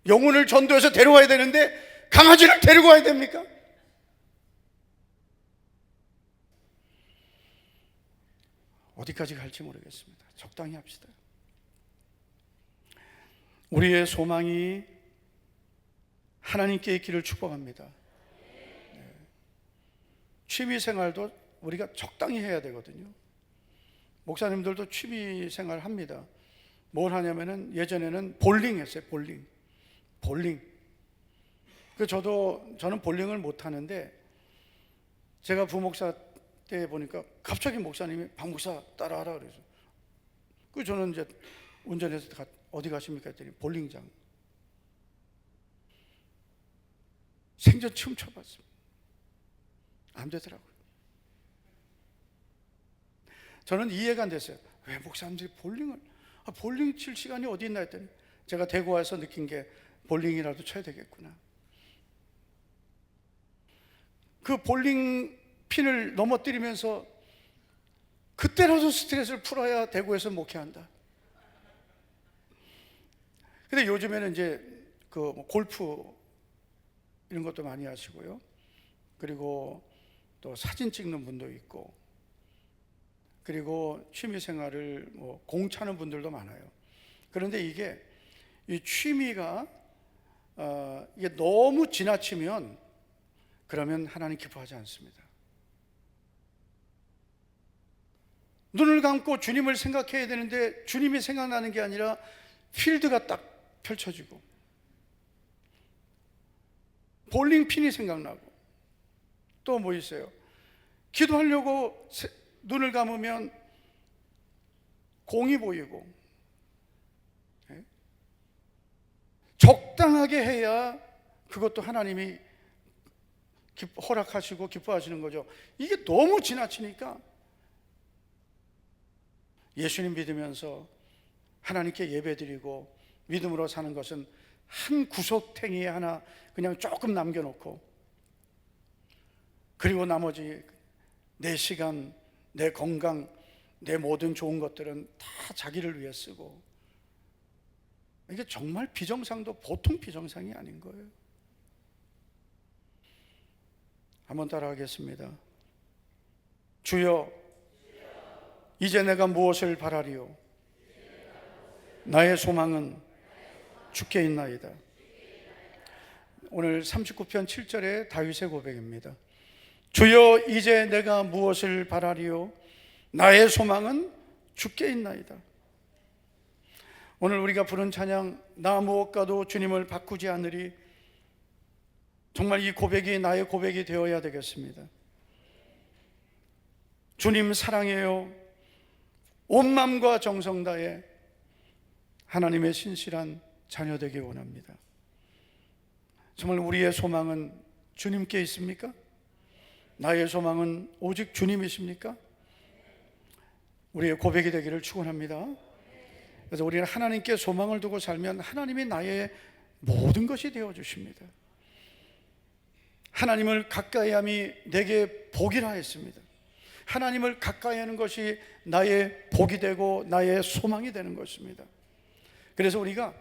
영혼을 전도해서 데려와야 되는데 강아지를 데리고 와야 됩니까? 어디까지 갈지 모르겠습니다. 적당히 합시다. 우리의 소망이 하나님께 있기를 축복합니다. 취미생활도 우리가 적당히 해야 되거든요. 목사님들도 취미생활 합니다. 뭘 하냐면은 예전에는 볼링 했어요. 볼링. 저는 볼링을 못 하는데 제가 부목사 때 보니까 갑자기 목사님이 박 목사 따라하라 그래서 저는 이제 운전해서 어디 가십니까 했더니 볼링장. 생전 처음 쳐봤습니다. 안 되더라고요. 저는 이해가 안 됐어요. 왜 목사님들이 볼링 칠 시간이 어디 있나 했더니 제가 대구 와서 느낀 게 볼링이라도 쳐야 되겠구나. 그 볼링 핀을 넘어뜨리면서 그때라도 스트레스를 풀어야 대구에서 목회한다. 근데 요즘에는 이제 그 골프 이런 것도 많이 하시고요. 그리고 또 사진 찍는 분도 있고, 그리고 취미 생활을 공 차는 분들도 많아요. 그런데 이게 이 취미가 이게 너무 지나치면 그러면 하나님 기뻐하지 않습니다. 눈을 감고 주님을 생각해야 되는데 주님이 생각나는 게 아니라 필드가 딱 펼쳐지고 볼링핀이 생각나고 또 뭐 있어요? 기도하려고 눈을 감으면 공이 보이고, 적당하게 해야 그것도 하나님이 허락하시고 기뻐하시는 거죠. 이게 너무 지나치니까 예수님 믿으면서 하나님께 예배드리고 믿음으로 사는 것은 한 구석탱이에 하나 그냥 조금 남겨놓고, 그리고 나머지 내 시간, 내 건강, 내 모든 좋은 것들은 다 자기를 위해 쓰고, 이게 정말 비정상도 보통 비정상이 아닌 거예요. 한번 따라하겠습니다. 주여, 이제 내가 무엇을 바라리요? 나의 소망은 주께 있나이다. 오늘 39편 7절의 다윗의 고백입니다. 주여, 이제 내가 무엇을 바라리요? 나의 소망은 주께 있나이다. 오늘 우리가 부른 찬양, 나 무엇과도 주님을 바꾸지 않으리, 정말 이 고백이 나의 고백이 되어야 되겠습니다. 주님 사랑해요. 온 마음과 정성 다해 하나님의 신실한 자녀 되기 원합니다. 정말 우리의 소망은 주님께 있습니까? 나의 소망은 오직 주님이십니까? 우리의 고백이 되기를 축원합니다. 그래서 우리는 하나님께 소망을 두고 살면 하나님이 나의 모든 것이 되어 주십니다. 하나님을 가까이 함이 내게 복이라 했습니다. 하나님을 가까이 하는 것이 나의 복이 되고 나의 소망이 되는 것입니다. 그래서 우리가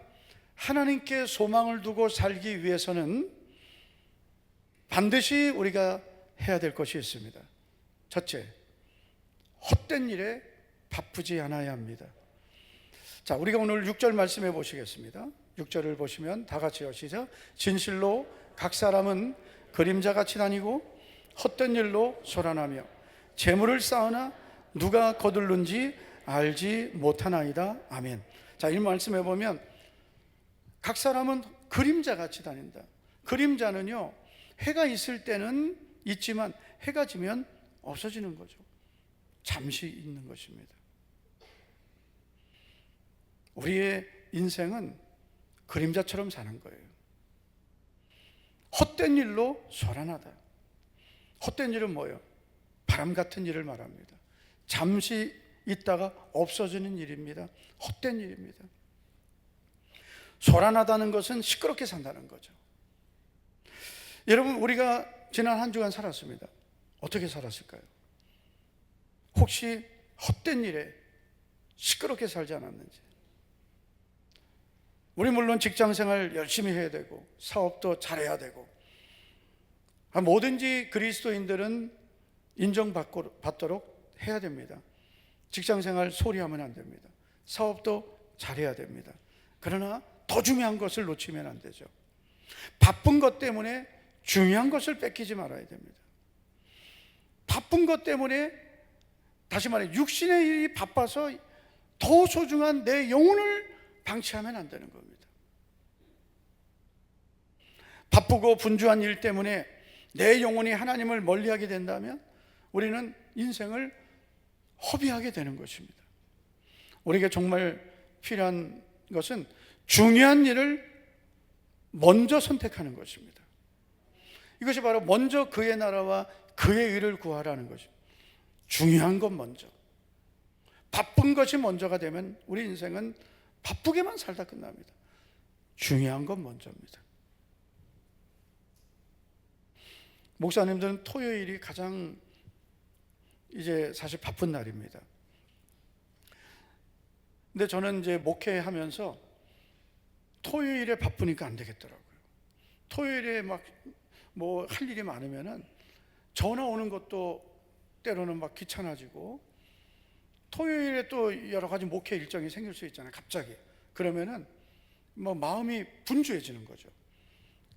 하나님께 소망을 두고 살기 위해서는 반드시 우리가 해야 될 것이 있습니다. 첫째, 헛된 일에 바쁘지 않아야 합니다. 자, 우리가 오늘 6절 말씀해 보시겠습니다. 6절을 보시면 다 같이요, 시작. 진실로 각 사람은 그림자같이 다니고 헛된 일로 소란하며 재물을 쌓으나 누가 거둘는지 알지 못하나이다. 아멘. 자, 이 말씀해 보면 각 사람은 그림자같이 다닌다. 그림자는요, 해가 있을 때는 있지만 해가 지면 없어지는 거죠. 잠시 있는 것입니다. 우리의 인생은 그림자처럼 사는 거예요. 헛된 일로 소란하다. 헛된 일은 뭐예요? 바람 같은 일을 말합니다. 잠시 있다가 없어지는 일입니다. 헛된 일입니다. 소란하다는 것은 시끄럽게 산다는 거죠. 여러분, 우리가 지난 한 주간 살았습니다. 어떻게 살았을까요? 혹시 헛된 일에 시끄럽게 살지 않았는지. 우리 물론 직장생활 열심히 해야 되고 사업도 잘해야 되고, 뭐든지 그리스도인들은 인정받도록 해야 됩니다. 직장생활 소리하면 안 됩니다. 사업도 잘해야 됩니다. 그러나 더 중요한 것을 놓치면 안 되죠. 바쁜 것 때문에 중요한 것을 뺏기지 말아야 됩니다. 바쁜 것 때문에, 다시 말해 육신의 일이 바빠서 더 소중한 내 영혼을 방치하면 안 되는 겁니다. 바쁘고 분주한 일 때문에 내 영혼이 하나님을 멀리하게 된다면 우리는 인생을 허비하게 되는 것입니다. 우리에게 정말 필요한 것은 중요한 일을 먼저 선택하는 것입니다. 이것이 바로 먼저 그의 나라와 그의 의를 구하라는 것입니다. 중요한 것 먼저. 바쁜 것이 먼저가 되면 우리 인생은 바쁘게만 살다 끝납니다. 중요한 건 먼저입니다. 목사님들은 토요일이 가장 이제 사실 바쁜 날입니다. 근데 저는 이제 목회하면서 토요일에 바쁘니까 안 되겠더라고요. 토요일에 막 뭐 할 일이 많으면은 전화 오는 것도 때로는 막 귀찮아지고, 토요일에 또 여러 가지 목회 일정이 생길 수 있잖아요, 갑자기. 그러면은 뭐 마음이 분주해지는 거죠.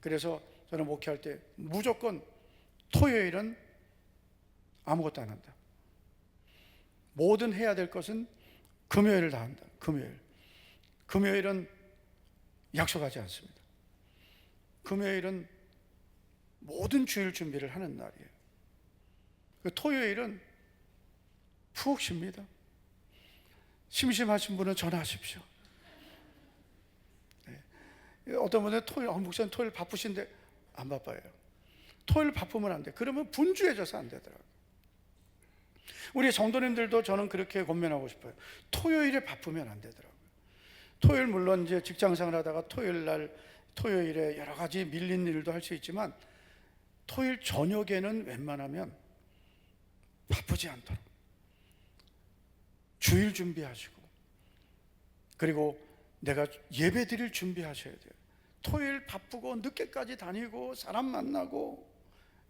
그래서 저는 목회할 때 무조건 토요일은 아무것도 안 한다. 모든 해야 될 것은 금요일을 다 한다. 금요일은 약속하지 않습니다. 금요일은 모든 주일 준비를 하는 날이에요. 토요일은 푹 쉽니다. 심심하신 분은 전화하십시오. 네. 어떤 분은 토요일, 목사님 토요일 바쁘신데, 안 바빠요. 토요일 바쁘면 안 돼. 그러면 분주해져서 안 되더라고요. 우리 성도님들도 저는 그렇게 권면하고 싶어요. 토요일에 바쁘면 안 되더라고요. 토요일 물론 이제 직장생활 하다가 토요일에 여러 가지 밀린 일도 할 수 있지만, 토요일 저녁에는 웬만하면 바쁘지 않도록 주일 준비하시고, 그리고 내가 예배 드릴 준비하셔야 돼요. 토요일 바쁘고 늦게까지 다니고 사람 만나고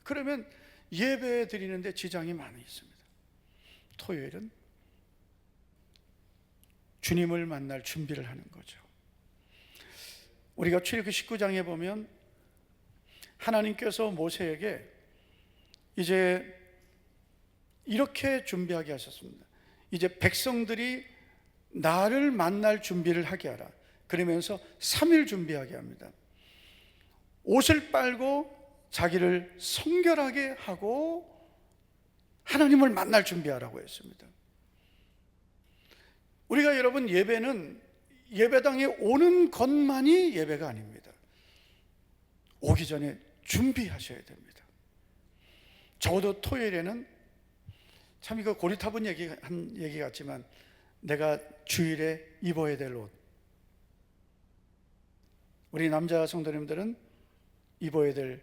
그러면 예배 드리는데 지장이 많이 있습니다. 토요일은 주님을 만날 준비를 하는 거죠. 우리가 출애굽기 19장에 보면 하나님께서 모세에게 이제 이렇게 준비하게 하셨습니다. 이제 백성들이 나를 만날 준비를 하게 하라. 그러면서 3일 준비하게 합니다. 옷을 빨고 자기를 성결하게 하고 하나님을 만날 준비하라고 했습니다. 우리가 여러분 예배는 예배당에 오는 것만이 예배가 아닙니다. 오기 전에 준비하셔야 됩니다. 적어도 토요일에는, 참 이거 고리타분 한 얘기 같지만, 내가 주일에 입어야 될 옷, 우리 남자 성도님들은 입어야 될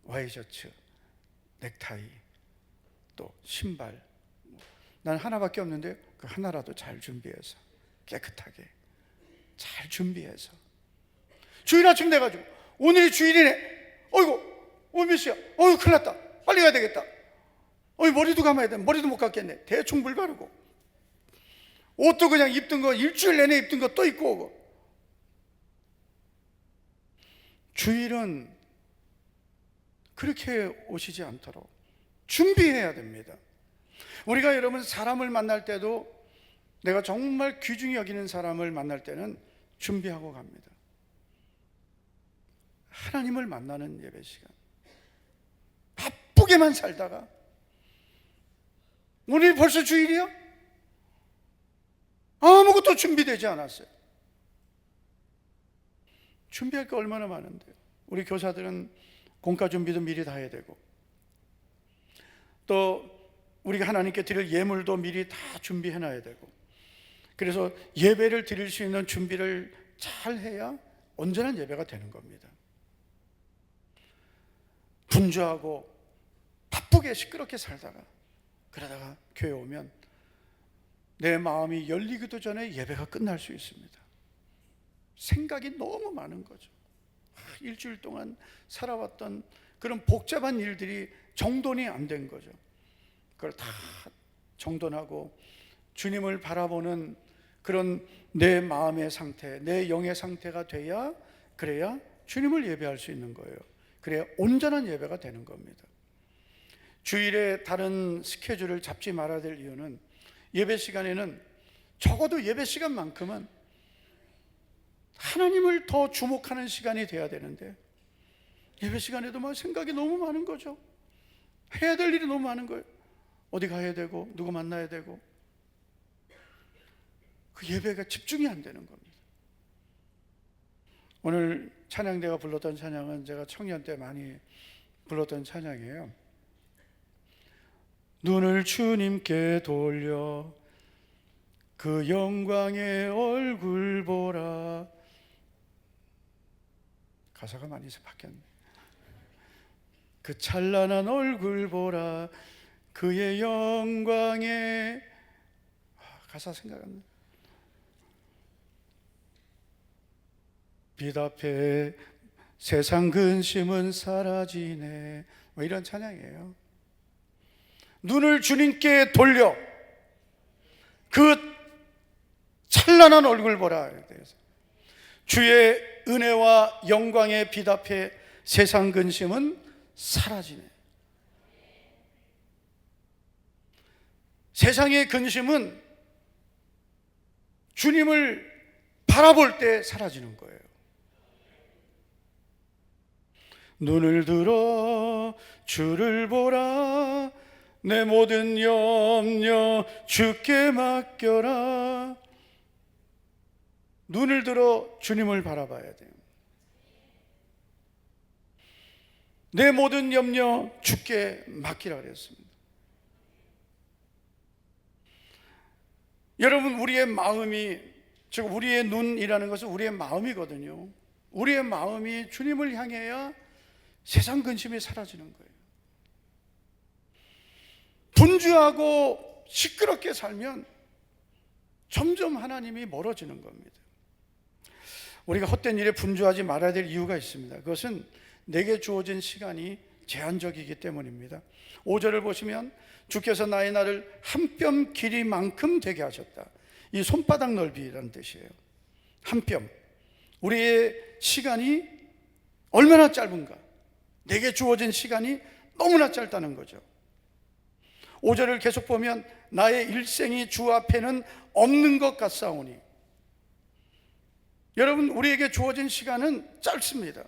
와이셔츠, 넥타이, 또 신발, 난 하나밖에 없는데 그 하나라도 잘 준비해서 깨끗하게 잘 준비해서, 주일 아침 돼가지고 오늘이 주일이네, 어이구 오늘 몇 시야, 어이구 큰일 났다, 빨리 가야 되겠다, 머리도 감아야 돼, 머리도 못 감겠네, 대충 물 바르고 옷도 그냥 입던 거 일주일 내내 입던 거 또 입고 오고. 주일은 그렇게 오시지 않도록 준비해야 됩니다. 우리가 여러분 사람을 만날 때도, 내가 정말 귀중히 여기는 사람을 만날 때는 준비하고 갑니다. 하나님을 만나는 예배 시간, 바쁘게만 살다가 오늘 벌써 주일이야? 아무것도 준비되지 않았어요. 준비할 게 얼마나 많은데요. 우리 교사들은 공과 준비도 미리 다 해야 되고, 또 우리가 하나님께 드릴 예물도 미리 다 준비해 놔야 되고, 그래서 예배를 드릴 수 있는 준비를 잘 해야 온전한 예배가 되는 겁니다. 분주하고 바쁘게 시끄럽게 살다가, 그러다가 교회 오면 내 마음이 열리기도 전에 예배가 끝날 수 있습니다. 생각이 너무 많은 거죠. 일주일 동안 살아왔던 그런 복잡한 일들이 정돈이 안 된 거죠. 그걸 다 정돈하고 주님을 바라보는 그런 내 마음의 상태, 내 영의 상태가 돼야, 그래야 주님을 예배할 수 있는 거예요. 그래야 온전한 예배가 되는 겁니다. 주일에 다른 스케줄을 잡지 말아야 될 이유는, 예배 시간에는 적어도 예배 시간만큼은 하나님을 더 주목하는 시간이 돼야 되는데, 예배 시간에도 막 생각이 너무 많은 거죠. 해야 될 일이 너무 많은 거예요. 어디 가야 되고 누구 만나야 되고, 그 예배가 집중이 안 되는 겁니다. 오늘 찬양대가 불렀던 찬양은 제가 청년 때 많이 불렀던 찬양이에요. 눈을 주님께 돌려 그 영광의 얼굴 보라. 가사가 많이 바뀌었네. 그 찬란한 얼굴 보라 그의 영광에, 가사 생각 안 나. 빛 앞에 세상 근심은 사라지네. 뭐 이런 찬양이에요. 눈을 주님께 돌려 그 찬란한 얼굴 보라. 주의 은혜와 영광의 빛 앞에 세상 근심은 사라지네. 세상의 근심은 주님을 바라볼 때 사라지는 거예요. 눈을 들어 주를 보라 내 모든 염려 주께 맡겨라. 눈을 들어 주님을 바라봐야 돼요. 내 모든 염려 주께 맡기라 그랬습니다. 여러분, 우리의 마음이, 즉 우리의 눈이라는 것은 우리의 마음이거든요. 우리의 마음이 주님을 향해야 세상 근심이 사라지는 거예요. 분주하고 시끄럽게 살면 점점 하나님이 멀어지는 겁니다. 우리가 헛된 일에 분주하지 말아야 될 이유가 있습니다. 그것은 내게 주어진 시간이 제한적이기 때문입니다. 5절을 보시면 주께서 나의 날을 한 뼘 길이만큼 되게 하셨다. 이 손바닥 넓이라는 뜻이에요. 한 뼘. 우리의 시간이 얼마나 짧은가? 내게 주어진 시간이 너무나 짧다는 거죠. 5절을 계속 보면 나의 일생이 주 앞에는 없는 것 같사오니. 여러분, 우리에게 주어진 시간은 짧습니다.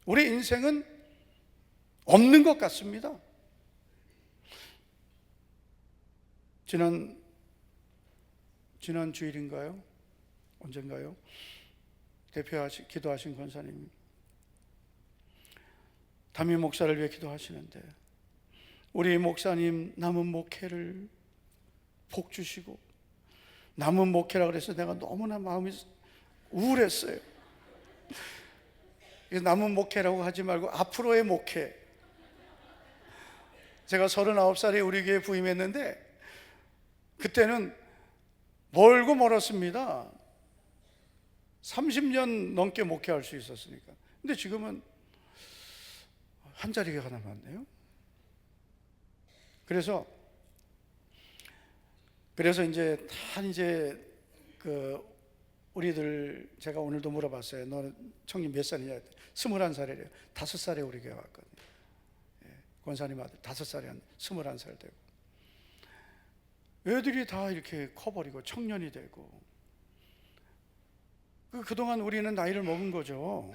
우리 인생은 없는 것 같습니다. 지난 주일인가요? 언젠가요? 기도하신 권사님 담임 목사를 위해 기도하시는데 우리 목사님 남은 목회를 복 주시고, 남은 목회라 그래서 내가 너무나 마음이 우울했어요. 남은 목회라고 하지 말고 앞으로의 목회. 제가 39살에 우리 교회 부임했는데 그때는 멀고 멀었습니다. 30년 넘게 목회할 수 있었으니까. 근데 지금은 한 자리가 남았네요. 그래서 이제 우리들, 제가 오늘도 물어봤어요. 너는 청년 몇 살이냐? 21살이래요. 5살에 우리 교회 왔거든요. 권사님 아들 5살이 한 21살 되고, 애들이 다 이렇게 커버리고 청년이 되고, 그동안 우리는 나이를 먹은 거죠.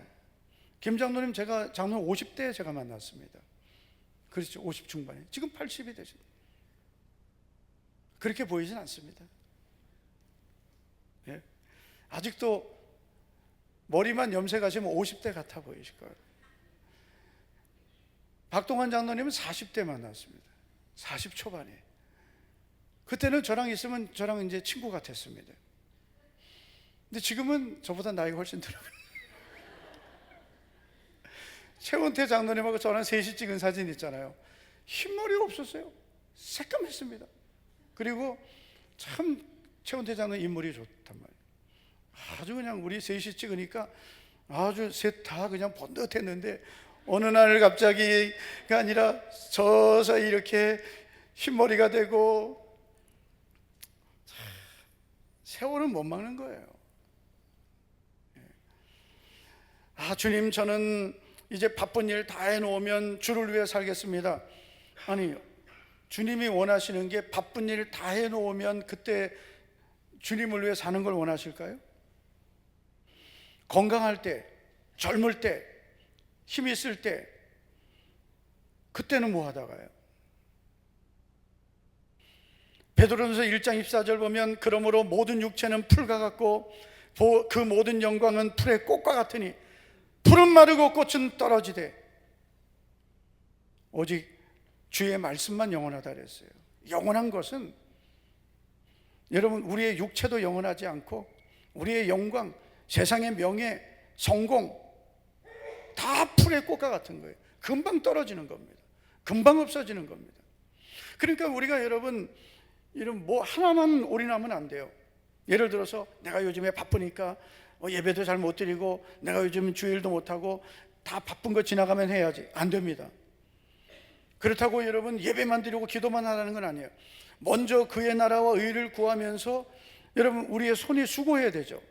김 장로님, 제가 장로님 50대에 제가 만났습니다. 그렇죠. 50 중반에. 지금 80이 되죠. 그렇게 보이진 않습니다. 예? 아직도 머리만 염색하시면 50대 같아 보이실 거예요. 박동환 장로님은 40대 만났습니다. 40 초반에. 그때는 저랑 있으면 저랑 이제 친구 같았습니다. 근데 지금은 저보다 나이가 훨씬 들어요. 최원태 장로님하고 저랑 셋이 찍은 사진 있잖아요. 흰머리가 없었어요. 새까맸습니다. 그리고 참 최원태 장로님 인물이 좋단 말이에요. 아주 그냥 우리 셋이 찍으니까 아주 셋 다 그냥 번듯했는데, 어느 날 갑자기가 아니라 서서히 이렇게 흰머리가 되고, 세월은 못 막는 거예요. 주님, 저는 이제 바쁜 일 다 해놓으면 주를 위해 살겠습니다. 아니, 주님이 원하시는 게 바쁜 일 다 해놓으면 그때 주님을 위해 사는 걸 원하실까요? 건강할 때, 젊을 때, 힘 있을 때, 그때는 뭐 하다가요? 베드로전서 1장 24절 보면 그러므로 모든 육체는 풀과 같고 그 모든 영광은 풀의 꽃과 같으니 풀은 마르고 꽃은 떨어지되 오직 주의 말씀만 영원하다 그랬어요. 영원한 것은 여러분 우리의 육체도 영원하지 않고 우리의 영광, 세상의 명예, 성공 다 풀의 꽃과 같은 거예요. 금방 떨어지는 겁니다. 금방 없어지는 겁니다. 그러니까 우리가 여러분 이런 뭐 하나만 올인하면 안 돼요. 예를 들어서 내가 요즘에 바쁘니까 예배도 잘 못 드리고 내가 요즘 주일도 못하고 다 바쁜 거 지나가면 해야지. 안 됩니다. 그렇다고 여러분 예배만 드리고 기도만 하라는 건 아니에요. 먼저 그의 나라와 의를 구하면서 여러분 우리의 손이 수고해야 되죠.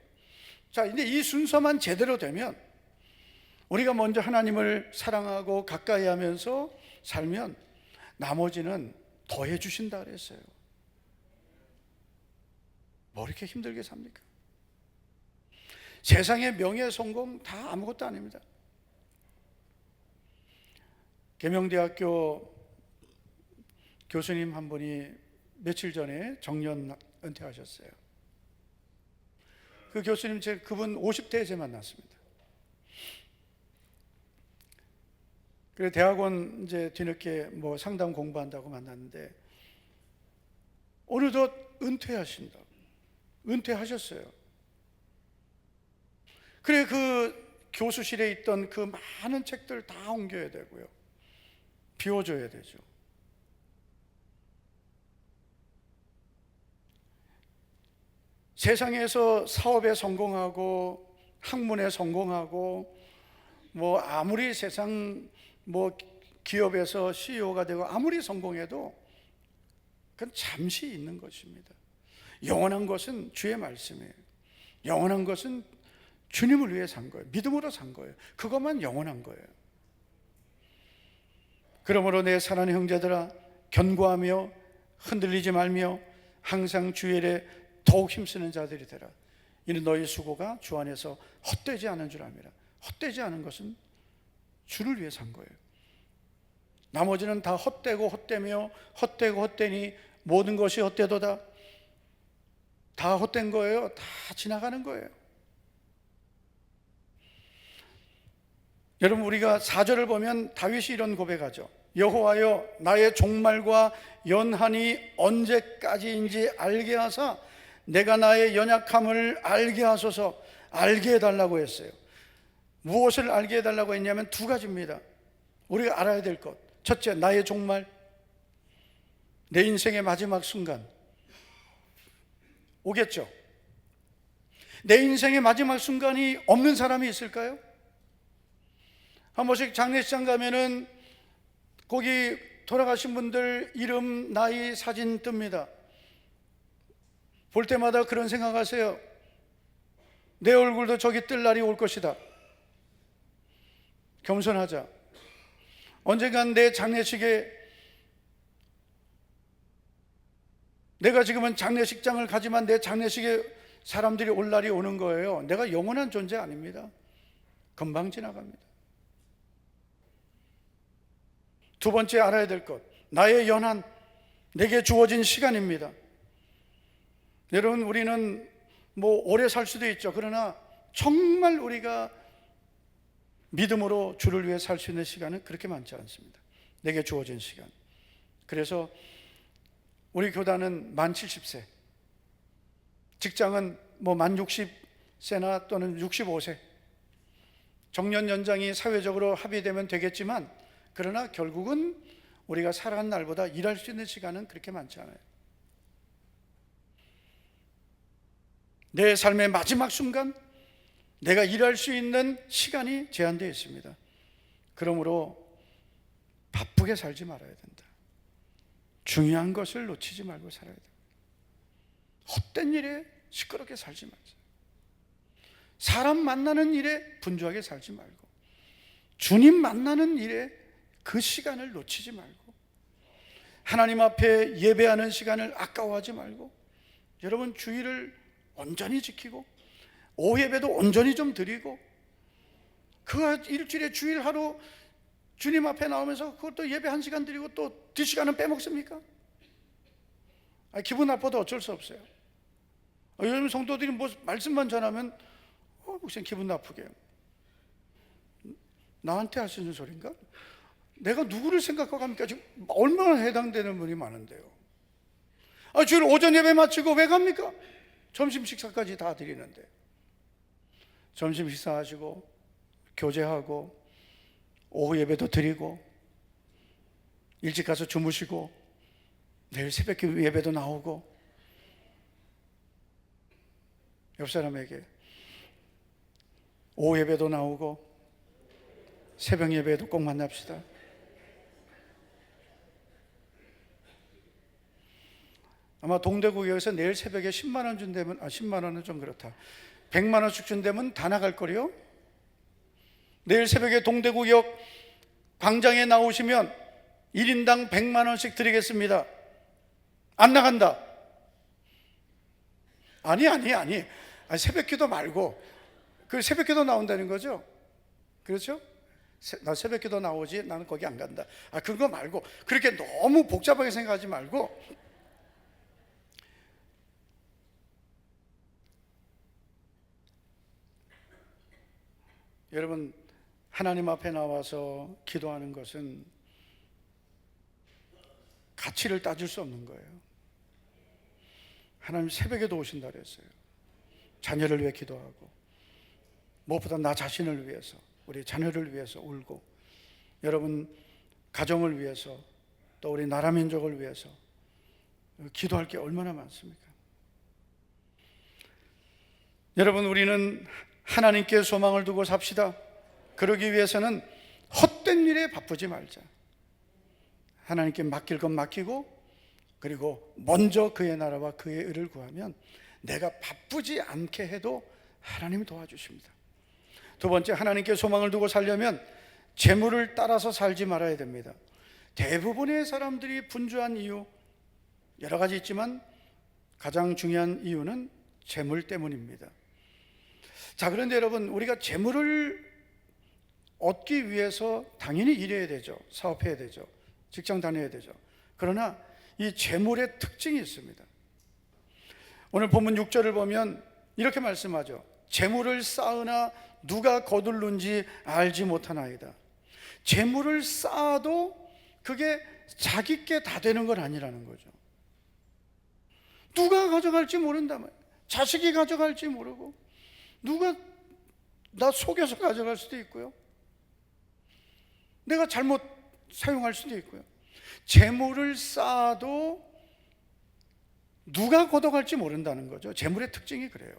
자, 이제 이 순서만 제대로 되면 우리가 먼저 하나님을 사랑하고 가까이 하면서 살면 나머지는 더해 주신다 그랬어요. 뭐 이렇게 힘들게 삽니까? 세상의 명예, 성공 다 아무것도 아닙니다. 계명대학교 교수님 한 분이 며칠 전에 정년 은퇴하셨어요. 그 교수님 그분 50대에 제 만났습니다. 그래 대학원 이제 뒤늦게 뭐 상담 공부한다고 만났는데 어느덧 은퇴하셨어요. 그래 그 교수실에 있던 그 많은 책들 다 옮겨야 되고요. 비워줘야 되죠. 세상에서 사업에 성공하고 학문에 성공하고 뭐 아무리 세상 뭐 기업에서 CEO가 되고 아무리 성공해도 그건 잠시 있는 것입니다. 영원한 것은 주의 말씀이에요. 영원한 것은 주님을 위해 산 거예요. 믿음으로 산 거예요. 그것만 영원한 거예요. 그러므로 내 사랑하는 형제들아, 견고하며 흔들리지 말며 항상 주의 일에 더욱 힘쓰는 자들이 되라. 이는 너희 수고가 주 안에서 헛되지 않은 줄 압니다. 헛되지 않은 것은 주를 위해 산 거예요. 나머지는 다 헛되고 헛되며 헛되고 헛되니 모든 것이 헛되도다. 다 헛된 거예요. 다 지나가는 거예요. 여러분 우리가 4절을 보면 다윗이 이런 고백하죠. 여호와여 나의 종말과 연한이 언제까지인지 알게 하사 내가 나의 연약함을 알게 하소서. 알게 해달라고 했어요. 무엇을 알게 해달라고 했냐면 두 가지입니다. 우리가 알아야 될 것. 첫째, 나의 종말, 내 인생의 마지막 순간 오겠죠. 내 인생의 마지막 순간이 없는 사람이 있을까요? 한 번씩 장례식장 가면은 거기 돌아가신 분들 이름, 나이, 사진 뜹니다. 볼 때마다 그런 생각하세요. 내 얼굴도 저기 뜰 날이 올 것이다. 겸손하자. 언젠간 내 장례식에 내가 지금은 장례식장을 가지만 내 장례식에 사람들이 올 날이 오는 거예요. 내가 영원한 존재 아닙니다. 금방 지나갑니다. 두 번째 알아야 될 것, 나의 연한, 내게 주어진 시간입니다. 여러분 우리는 뭐 오래 살 수도 있죠. 그러나 정말 우리가 믿음으로 주를 위해 살 수 있는 시간은 그렇게 많지 않습니다. 내게 주어진 시간. 그래서 우리 교단은 만 70세, 직장은 뭐 만 60세나 또는 65세, 정년 연장이 사회적으로 합의되면 되겠지만 그러나 결국은 우리가 살아간 날보다 일할 수 있는 시간은 그렇게 많지 않아요. 내 삶의 마지막 순간 내가 일할 수 있는 시간이 제한되어 있습니다. 그러므로 바쁘게 살지 말아야 된다. 중요한 것을 놓치지 말고 살아야 된다. 헛된 일에 시끄럽게 살지 말자. 사람 만나는 일에 분주하게 살지 말고 주님 만나는 일에 그 시간을 놓치지 말고 하나님 앞에 예배하는 시간을 아까워하지 말고 여러분 주일을 온전히 지키고 오예배도 온전히 좀 드리고 그 일주일에 주일 하루 주님 앞에 나오면서 그것도 예배 1시간 드리고 또 2시간은 빼먹습니까? 기분 나빠도 어쩔 수 없어요. 요즘 성도들이 뭐 말씀만 전하면 목사님 기분 나쁘게 나한테 하시는 소린가? 내가 누구를 생각하고 합니까? 지금 얼마나 해당되는 분이 많은데요. 주일 오전 예배 마치고 왜 갑니까? 점심 식사까지 다 드리는데. 점심 식사하시고 교제하고 오후 예배도 드리고 일찍 가서 주무시고 내일 새벽 예배도 나오고. 옆 사람에게 오후 예배도 나오고 새벽 예배도 꼭 만납시다. 아마 동대구역에서 내일 새벽에 10만 원 준다면 10만 원은 좀 그렇다. 100만 원씩 준다면 다 나갈 거리요. 내일 새벽에 동대구역 광장에 나오시면 1인당 100만 원씩 드리겠습니다. 안 나간다. 아니 새벽 기도 말고 그 새벽 기도 나온다는 거죠. 그렇죠? 나 새벽 기도 나오지 나는 거기 안 간다. 그거 말고 그렇게 너무 복잡하게 생각하지 말고 여러분, 하나님 앞에 나와서 기도하는 것은 가치를 따질 수 없는 거예요. 하나님 새벽에도 오신다 그랬어요. 자녀를 위해 기도하고 무엇보다 나 자신을 위해서, 우리 자녀를 위해서 울고, 여러분 가정을 위해서, 또 우리 나라 민족을 위해서 기도할 게 얼마나 많습니까? 여러분, 우리는 하나님께 소망을 두고 삽시다. 그러기 위해서는 헛된 일에 바쁘지 말자. 하나님께 맡길 건 맡기고, 그리고 먼저 그의 나라와 그의 의를 구하면 내가 바쁘지 않게 해도 하나님이 도와주십니다. 두 번째, 하나님께 소망을 두고 살려면 재물을 따라서 살지 말아야 됩니다. 대부분의 사람들이 분주한 이유 여러 가지 있지만 가장 중요한 이유는 재물 때문입니다. 자, 그런데 여러분, 우리가 재물을 얻기 위해서 당연히 일해야 되죠. 사업해야 되죠. 직장 다녀야 되죠. 그러나 이 재물의 특징이 있습니다. 오늘 본문 6절을 보면 이렇게 말씀하죠. 재물을 쌓으나 누가 거둘는지 알지 못하나이다. 재물을 쌓아도 그게 자기께 다 되는 건 아니라는 거죠. 누가 가져갈지 모른다 말이에요. 자식이 가져갈지 모르고, 누가 나 속여서 가져갈 수도 있고요, 내가 잘못 사용할 수도 있고요. 재물을 쌓아도 누가 걷어갈지 모른다는 거죠. 재물의 특징이 그래요.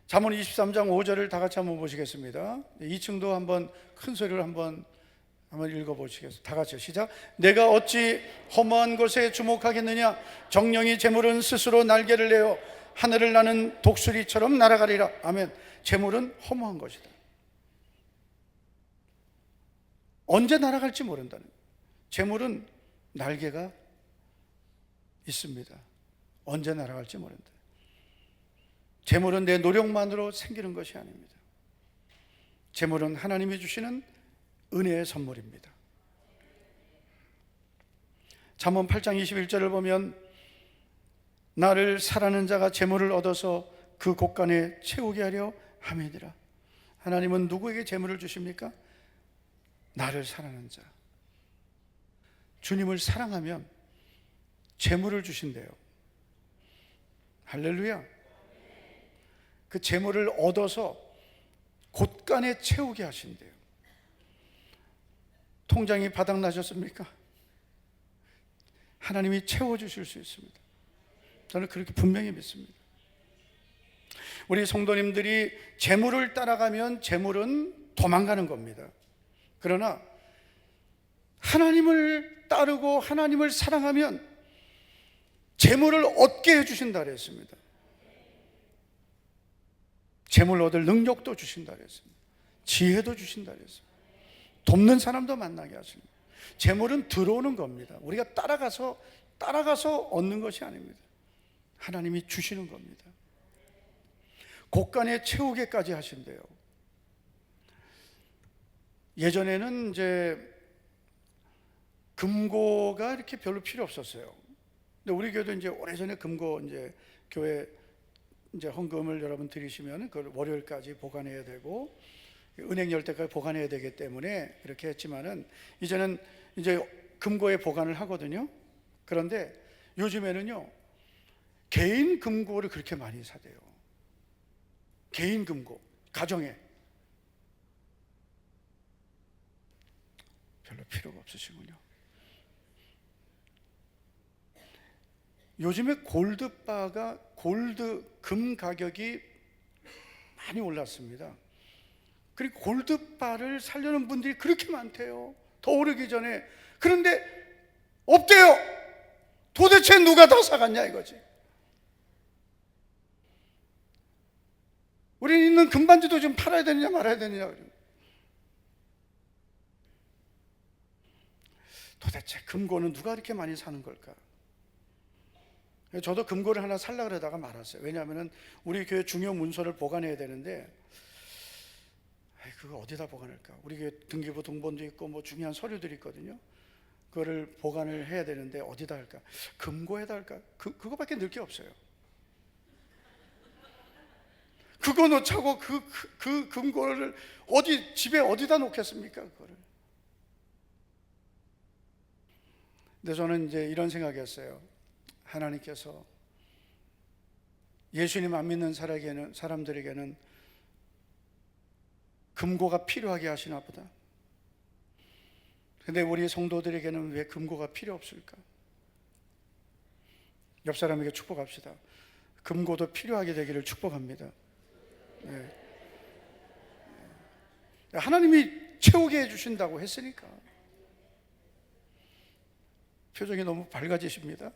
잠언 23장 5절을 다 같이 한번 보시겠습니다. 2층도 한번 큰 소리로 한번 읽어보시겠습니다. 다 같이요. 시작. 내가 어찌 허무한 것에 주목하겠느냐. 정령이 재물은 스스로 날개를 내어 하늘을 나는 독수리처럼 날아가리라. 아멘. 재물은 허무한 것이다. 언제 날아갈지 모른다는 거예요. 재물은 날개가 있습니다. 언제 날아갈지 모른다. 재물은 내 노력만으로 생기는 것이 아닙니다. 재물은 하나님이 주시는 은혜의 선물입니다. 잠언 8장 21절을 보면 나를 사랑하는 자가 재물을 얻어서 그 곳간에 채우게 하려 함이니라. 하나님은 누구에게 재물을 주십니까? 나를 사랑하는 자. 주님을 사랑하면 재물을 주신대요. 할렐루야. 그 재물을 얻어서 곳간에 채우게 하신대요. 통장이 바닥나셨습니까? 하나님이 채워주실 수 있습니다. 저는 그렇게 분명히 믿습니다. 우리 성도님들이 재물을 따라가면 재물은 도망가는 겁니다. 그러나 하나님을 따르고 하나님을 사랑하면 재물을 얻게 해주신다 그랬습니다. 재물 얻을 능력도 주신다 그랬습니다. 지혜도 주신다 그랬습니다. 돕는 사람도 만나게 하십니다. 재물은 들어오는 겁니다. 우리가 따라가서 얻는 것이 아닙니다. 하나님이 주시는 겁니다. 곳간에 채우게까지 하신대요. 예전에는 이제 금고가 이렇게 별로 필요 없었어요. 근데 우리 교회도 이제 오래전에 금고 이제 교회 이제 헌금을 여러분 드리시면 그걸 월요일까지 보관해야 되고 은행 열 때까지 보관해야 되기 때문에 그렇게 했지만은 이제는 이제 금고에 보관을 하거든요. 그런데 요즘에는요, 개인 금고를 그렇게 많이 사대요. 개인 금고, 가정에. 별로 필요가 없으시군요. 요즘에 골드바가, 골드 금 가격이 많이 올랐습니다. 그리고 골드바를 사려는 분들이 그렇게 많대요. 더 오르기 전에. 그런데 없대요. 도대체 누가 다 사갔냐 이거지. 우리 있는 금반지도 지금 팔아야 되느냐 말아야 되느냐. 도대체 금고는 누가 이렇게 많이 사는 걸까? 저도 금고를 하나 살려고 그러다가 말았어요. 왜냐하면 우리 교회 중요 문서를 보관해야 되는데, 그거 어디다 보관할까? 우리 교회 등기부 등본도 있고 뭐 중요한 서류들이 있거든요. 그거를 보관을 해야 되는데 어디다 할까? 금고에다 할까? 그거밖에 넣을 게 없어요. 그거 놓자고 그 금고를 집에 어디다 놓겠습니까? 그거를. 근데 저는 이제 이런 생각이었어요. 하나님께서 예수님 안 믿는 사람들에게는 금고가 필요하게 하시나 보다. 근데 우리 성도들에게는 왜 금고가 필요 없을까? 옆 사람에게 축복합시다. 금고도 필요하게 되기를 축복합니다. 네. 하나님이 채우게 해주신다고 했으니까. 표정이 너무 밝아지십니다.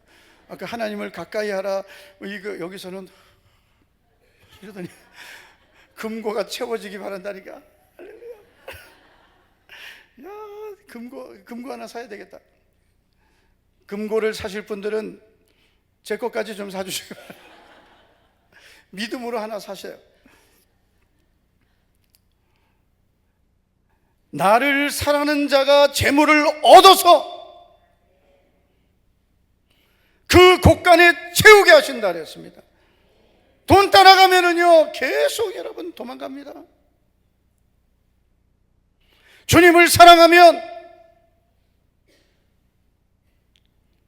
아까 하나님을 가까이 하라, 여기서는 이러더니 금고가 채워지기 바란다니까. 할렐루야. 야, 금고 하나 사야 되겠다. 금고를 사실 분들은 제 것까지 좀 사주시고 믿음으로 하나 사셔요. 나를 사랑하는 자가 재물을 얻어서 그 곳간에 채우게 하신다 그랬습니다. 돈 따라가면은요, 계속 여러분 도망갑니다. 주님을 사랑하면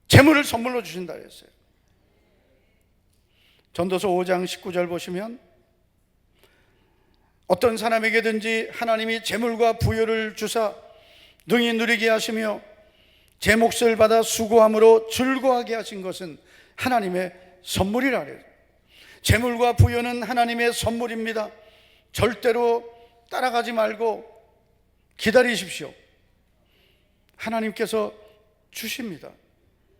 재물을 선물로 주신다 그랬어요. 전도서 5장 19절 보시면, 어떤 사람에게든지 하나님이 재물과 부여를 주사 능히 누리게 하시며 제 몫을 받아 수고함으로 즐거워하게 하신 것은 하나님의 선물이라 그래요. 재물과 부여는 하나님의 선물입니다. 절대로 따라가지 말고 기다리십시오. 하나님께서 주십니다.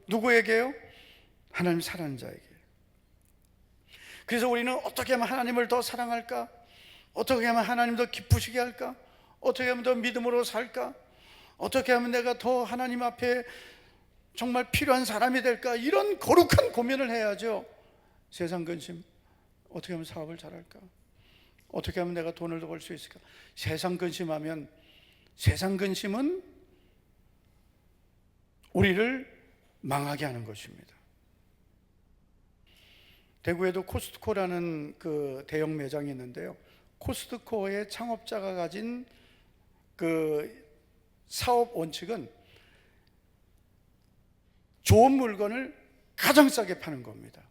누구에게요? 하나님 사랑하는 자에게. 그래서 우리는 어떻게 하면 하나님을 더 사랑할까? 어떻게 하면 하나님 더 기쁘시게 할까? 어떻게 하면 더 믿음으로 살까? 어떻게 하면 내가 더 하나님 앞에 정말 필요한 사람이 될까? 이런 거룩한 고민을 해야죠. 세상 근심, 어떻게 하면 사업을 잘할까? 어떻게 하면 내가 돈을 더 벌 수 있을까? 세상 근심은 우리를 망하게 하는 것입니다. 대구에도 코스트코라는 그 대형 매장이 있는데요, 코스트코의 창업자가 가진 그 사업 원칙은 좋은 물건을 가장 싸게 파는 겁니다.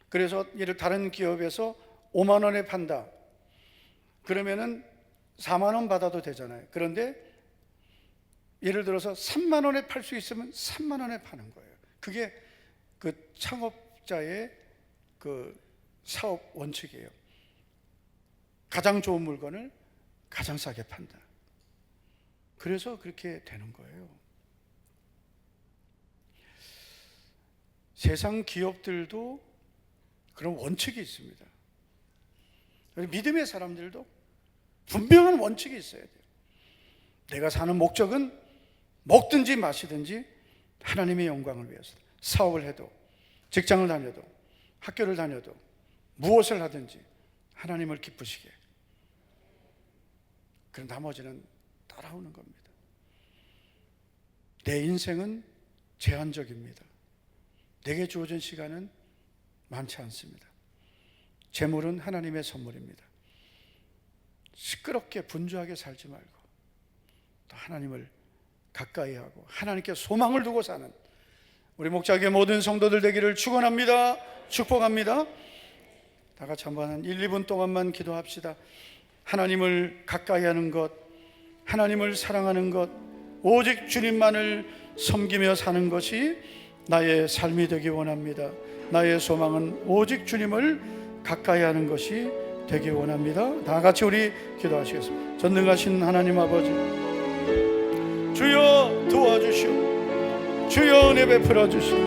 그래서 예를 다른 기업에서 5만 원에 판다 그러면은 4만 원 받아도 되잖아요. 그런데 예를 들어서 3만 원에 팔 수 있으면 3만 원에 파는 거예요. 그게 그 창업자의 그 사업 원칙이에요. 가장 좋은 물건을 가장 싸게 판다. 그래서 그렇게 되는 거예요. 세상 기업들도 그런 원칙이 있습니다. 믿음의 사람들도 분명한 원칙이 있어야 돼요. 내가 사는 목적은 먹든지 마시든지 하나님의 영광을 위해서. 사업을 해도, 직장을 다녀도, 학교를 다녀도, 무엇을 하든지 하나님을 기쁘시게. 그럼 나머지는 따라오는 겁니다. 내 인생은 제한적입니다. 내게 주어진 시간은 많지 않습니다. 재물은 하나님의 선물입니다. 시끄럽게 분주하게 살지 말고 또 하나님을 가까이 하고 하나님께 소망을 두고 사는 우리 목자교회 모든 성도들 되기를 축원합니다. 축복합니다. 다 같이 한번 한 1, 2분 동안만 기도합시다. 하나님을 가까이 하는 것, 하나님을 사랑하는 것, 오직 주님만을 섬기며 사는 것이 나의 삶이 되기 원합니다. 나의 소망은 오직 주님을 가까이 하는 것이 되기 원합니다. 다 같이 우리 기도하시겠습니다. 전능하신 하나님 아버지, 주여 도와주시오. 주여 은혜 베풀어 주시오.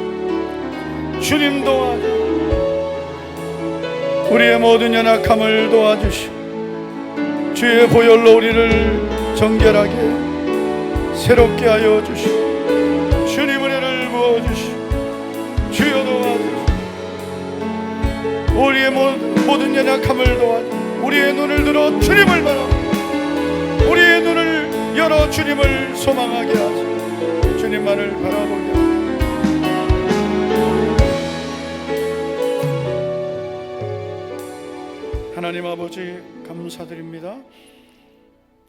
주님 도와주시오. 우리의 모든 연약함을 도와주시오. 주의 보혈로 우리를 정결하게 새롭게 하여 주시오. 주님 은혜를 부어주시오. 주여 도와주시오. 우리의 모든 연약함을 도와주시오. 우리의 눈을 들어 주님을 바라, 우리의 눈을 열어 주님을 소망하게 하시오. 주님만을 바라보게 하시오. 하나님 아버지 감사드립니다.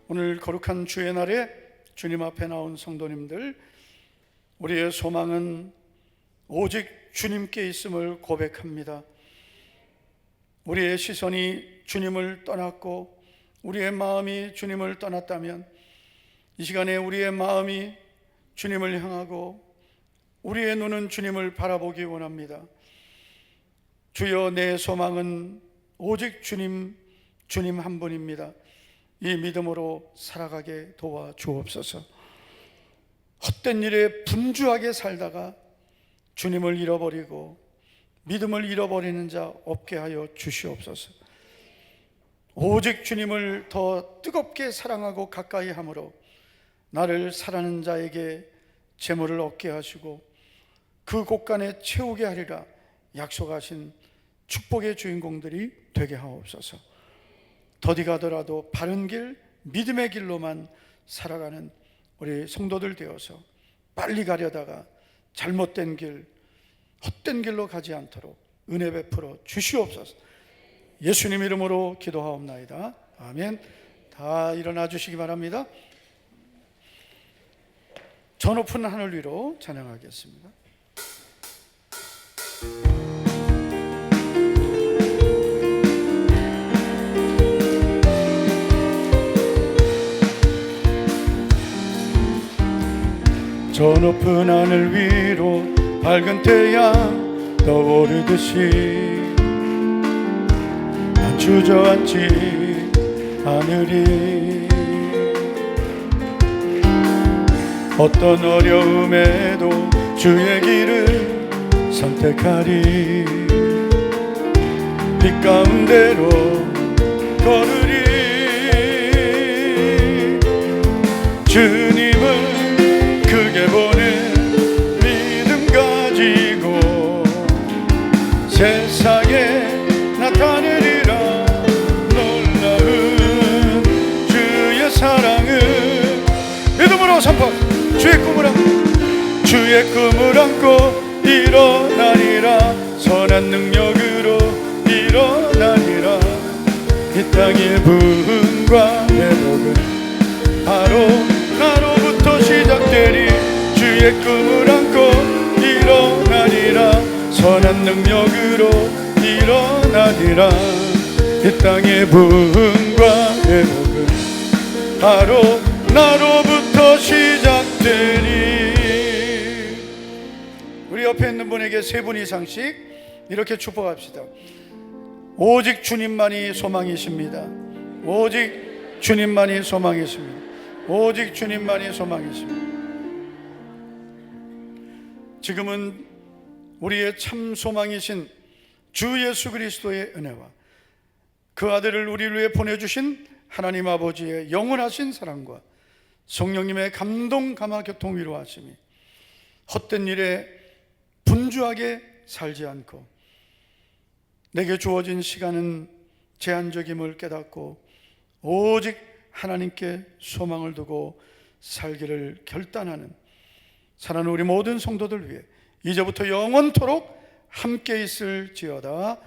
오늘 거룩한 주의 날에 주님 앞에 나온 성도님들, 우리의 소망은 오직 주님께 있음을 고백합니다. 우리의 시선이 주님을 떠났고 우리의 마음이 주님을 떠났다면 이 시간에 우리의 마음이 주님을 향하고 우리의 눈은 주님을 바라보기 원합니다. 주여, 내 소망은 오직 주님 한 분입니다. 이 믿음으로 살아가게 도와주옵소서. 헛된 일에 분주하게 살다가 주님을 잃어버리고 믿음을 잃어버리는 자 없게 하여 주시옵소서. 오직 주님을 더 뜨겁게 사랑하고 가까이 함으로 나를 사랑하는 자에게 재물을 얻게 하시고 그 곳간에 채우게 하리라 약속하신 축복의 주인공들이 되게 하옵소서. 더디 가더라도 바른 길, 믿음의 길로만 살아가는 우리 성도들 되어서 빨리 가려다가 잘못된 길, 헛된 길로 가지 않도록 은혜 베풀어 주시옵소서. 예수님 이름으로 기도하옵나이다. 아멘. 다 일어나 주시기 바랍니다. 저 높은 하늘 위로 찬양하겠습니다. 저 높은 하늘 위로 밝은 태양 떠오르듯이 난 주저앉지 않으리. 어떤 어려움에도 주의 길을 선택하리. 빛 가운데로 걸으리. 주님을 크게 보는 믿음 가지고 세상에 나타내리라. 놀라운 주의 사랑을 믿음으로 선포. 주의 꿈을 안고 일어나리라. 선한 능력으로 일어나리라. 이 땅의 부흥과 회복은 바로 나로부터 시작되리. 주의 꿈을 안고 일어나리라. 선한 능력으로 일어나리라. 이 땅의 부흥과 회복은 바로 나로부터 시작되리. 우리 옆에 있는 분에게 3분 이상씩 이렇게 축복합시다. 오직 주님만이 소망이십니다. 오직 주님만이 소망이십니다. 오직 주님만이 소망이십니다. 지금은 우리의 참 소망이신 주 예수 그리스도의 은혜와 그 아들을 우리를 위해 보내주신 하나님 아버지의 영원하신 사랑과 성령님의 감동 감화 교통 위로하심이 헛된 일에 분주하게 살지 않고 내게 주어진 시간은 제한적임을 깨닫고 오직 하나님께 소망을 두고 살기를 결단하는 사랑하는 우리 모든 성도들 위해 이제부터 영원토록 함께 있을지어다.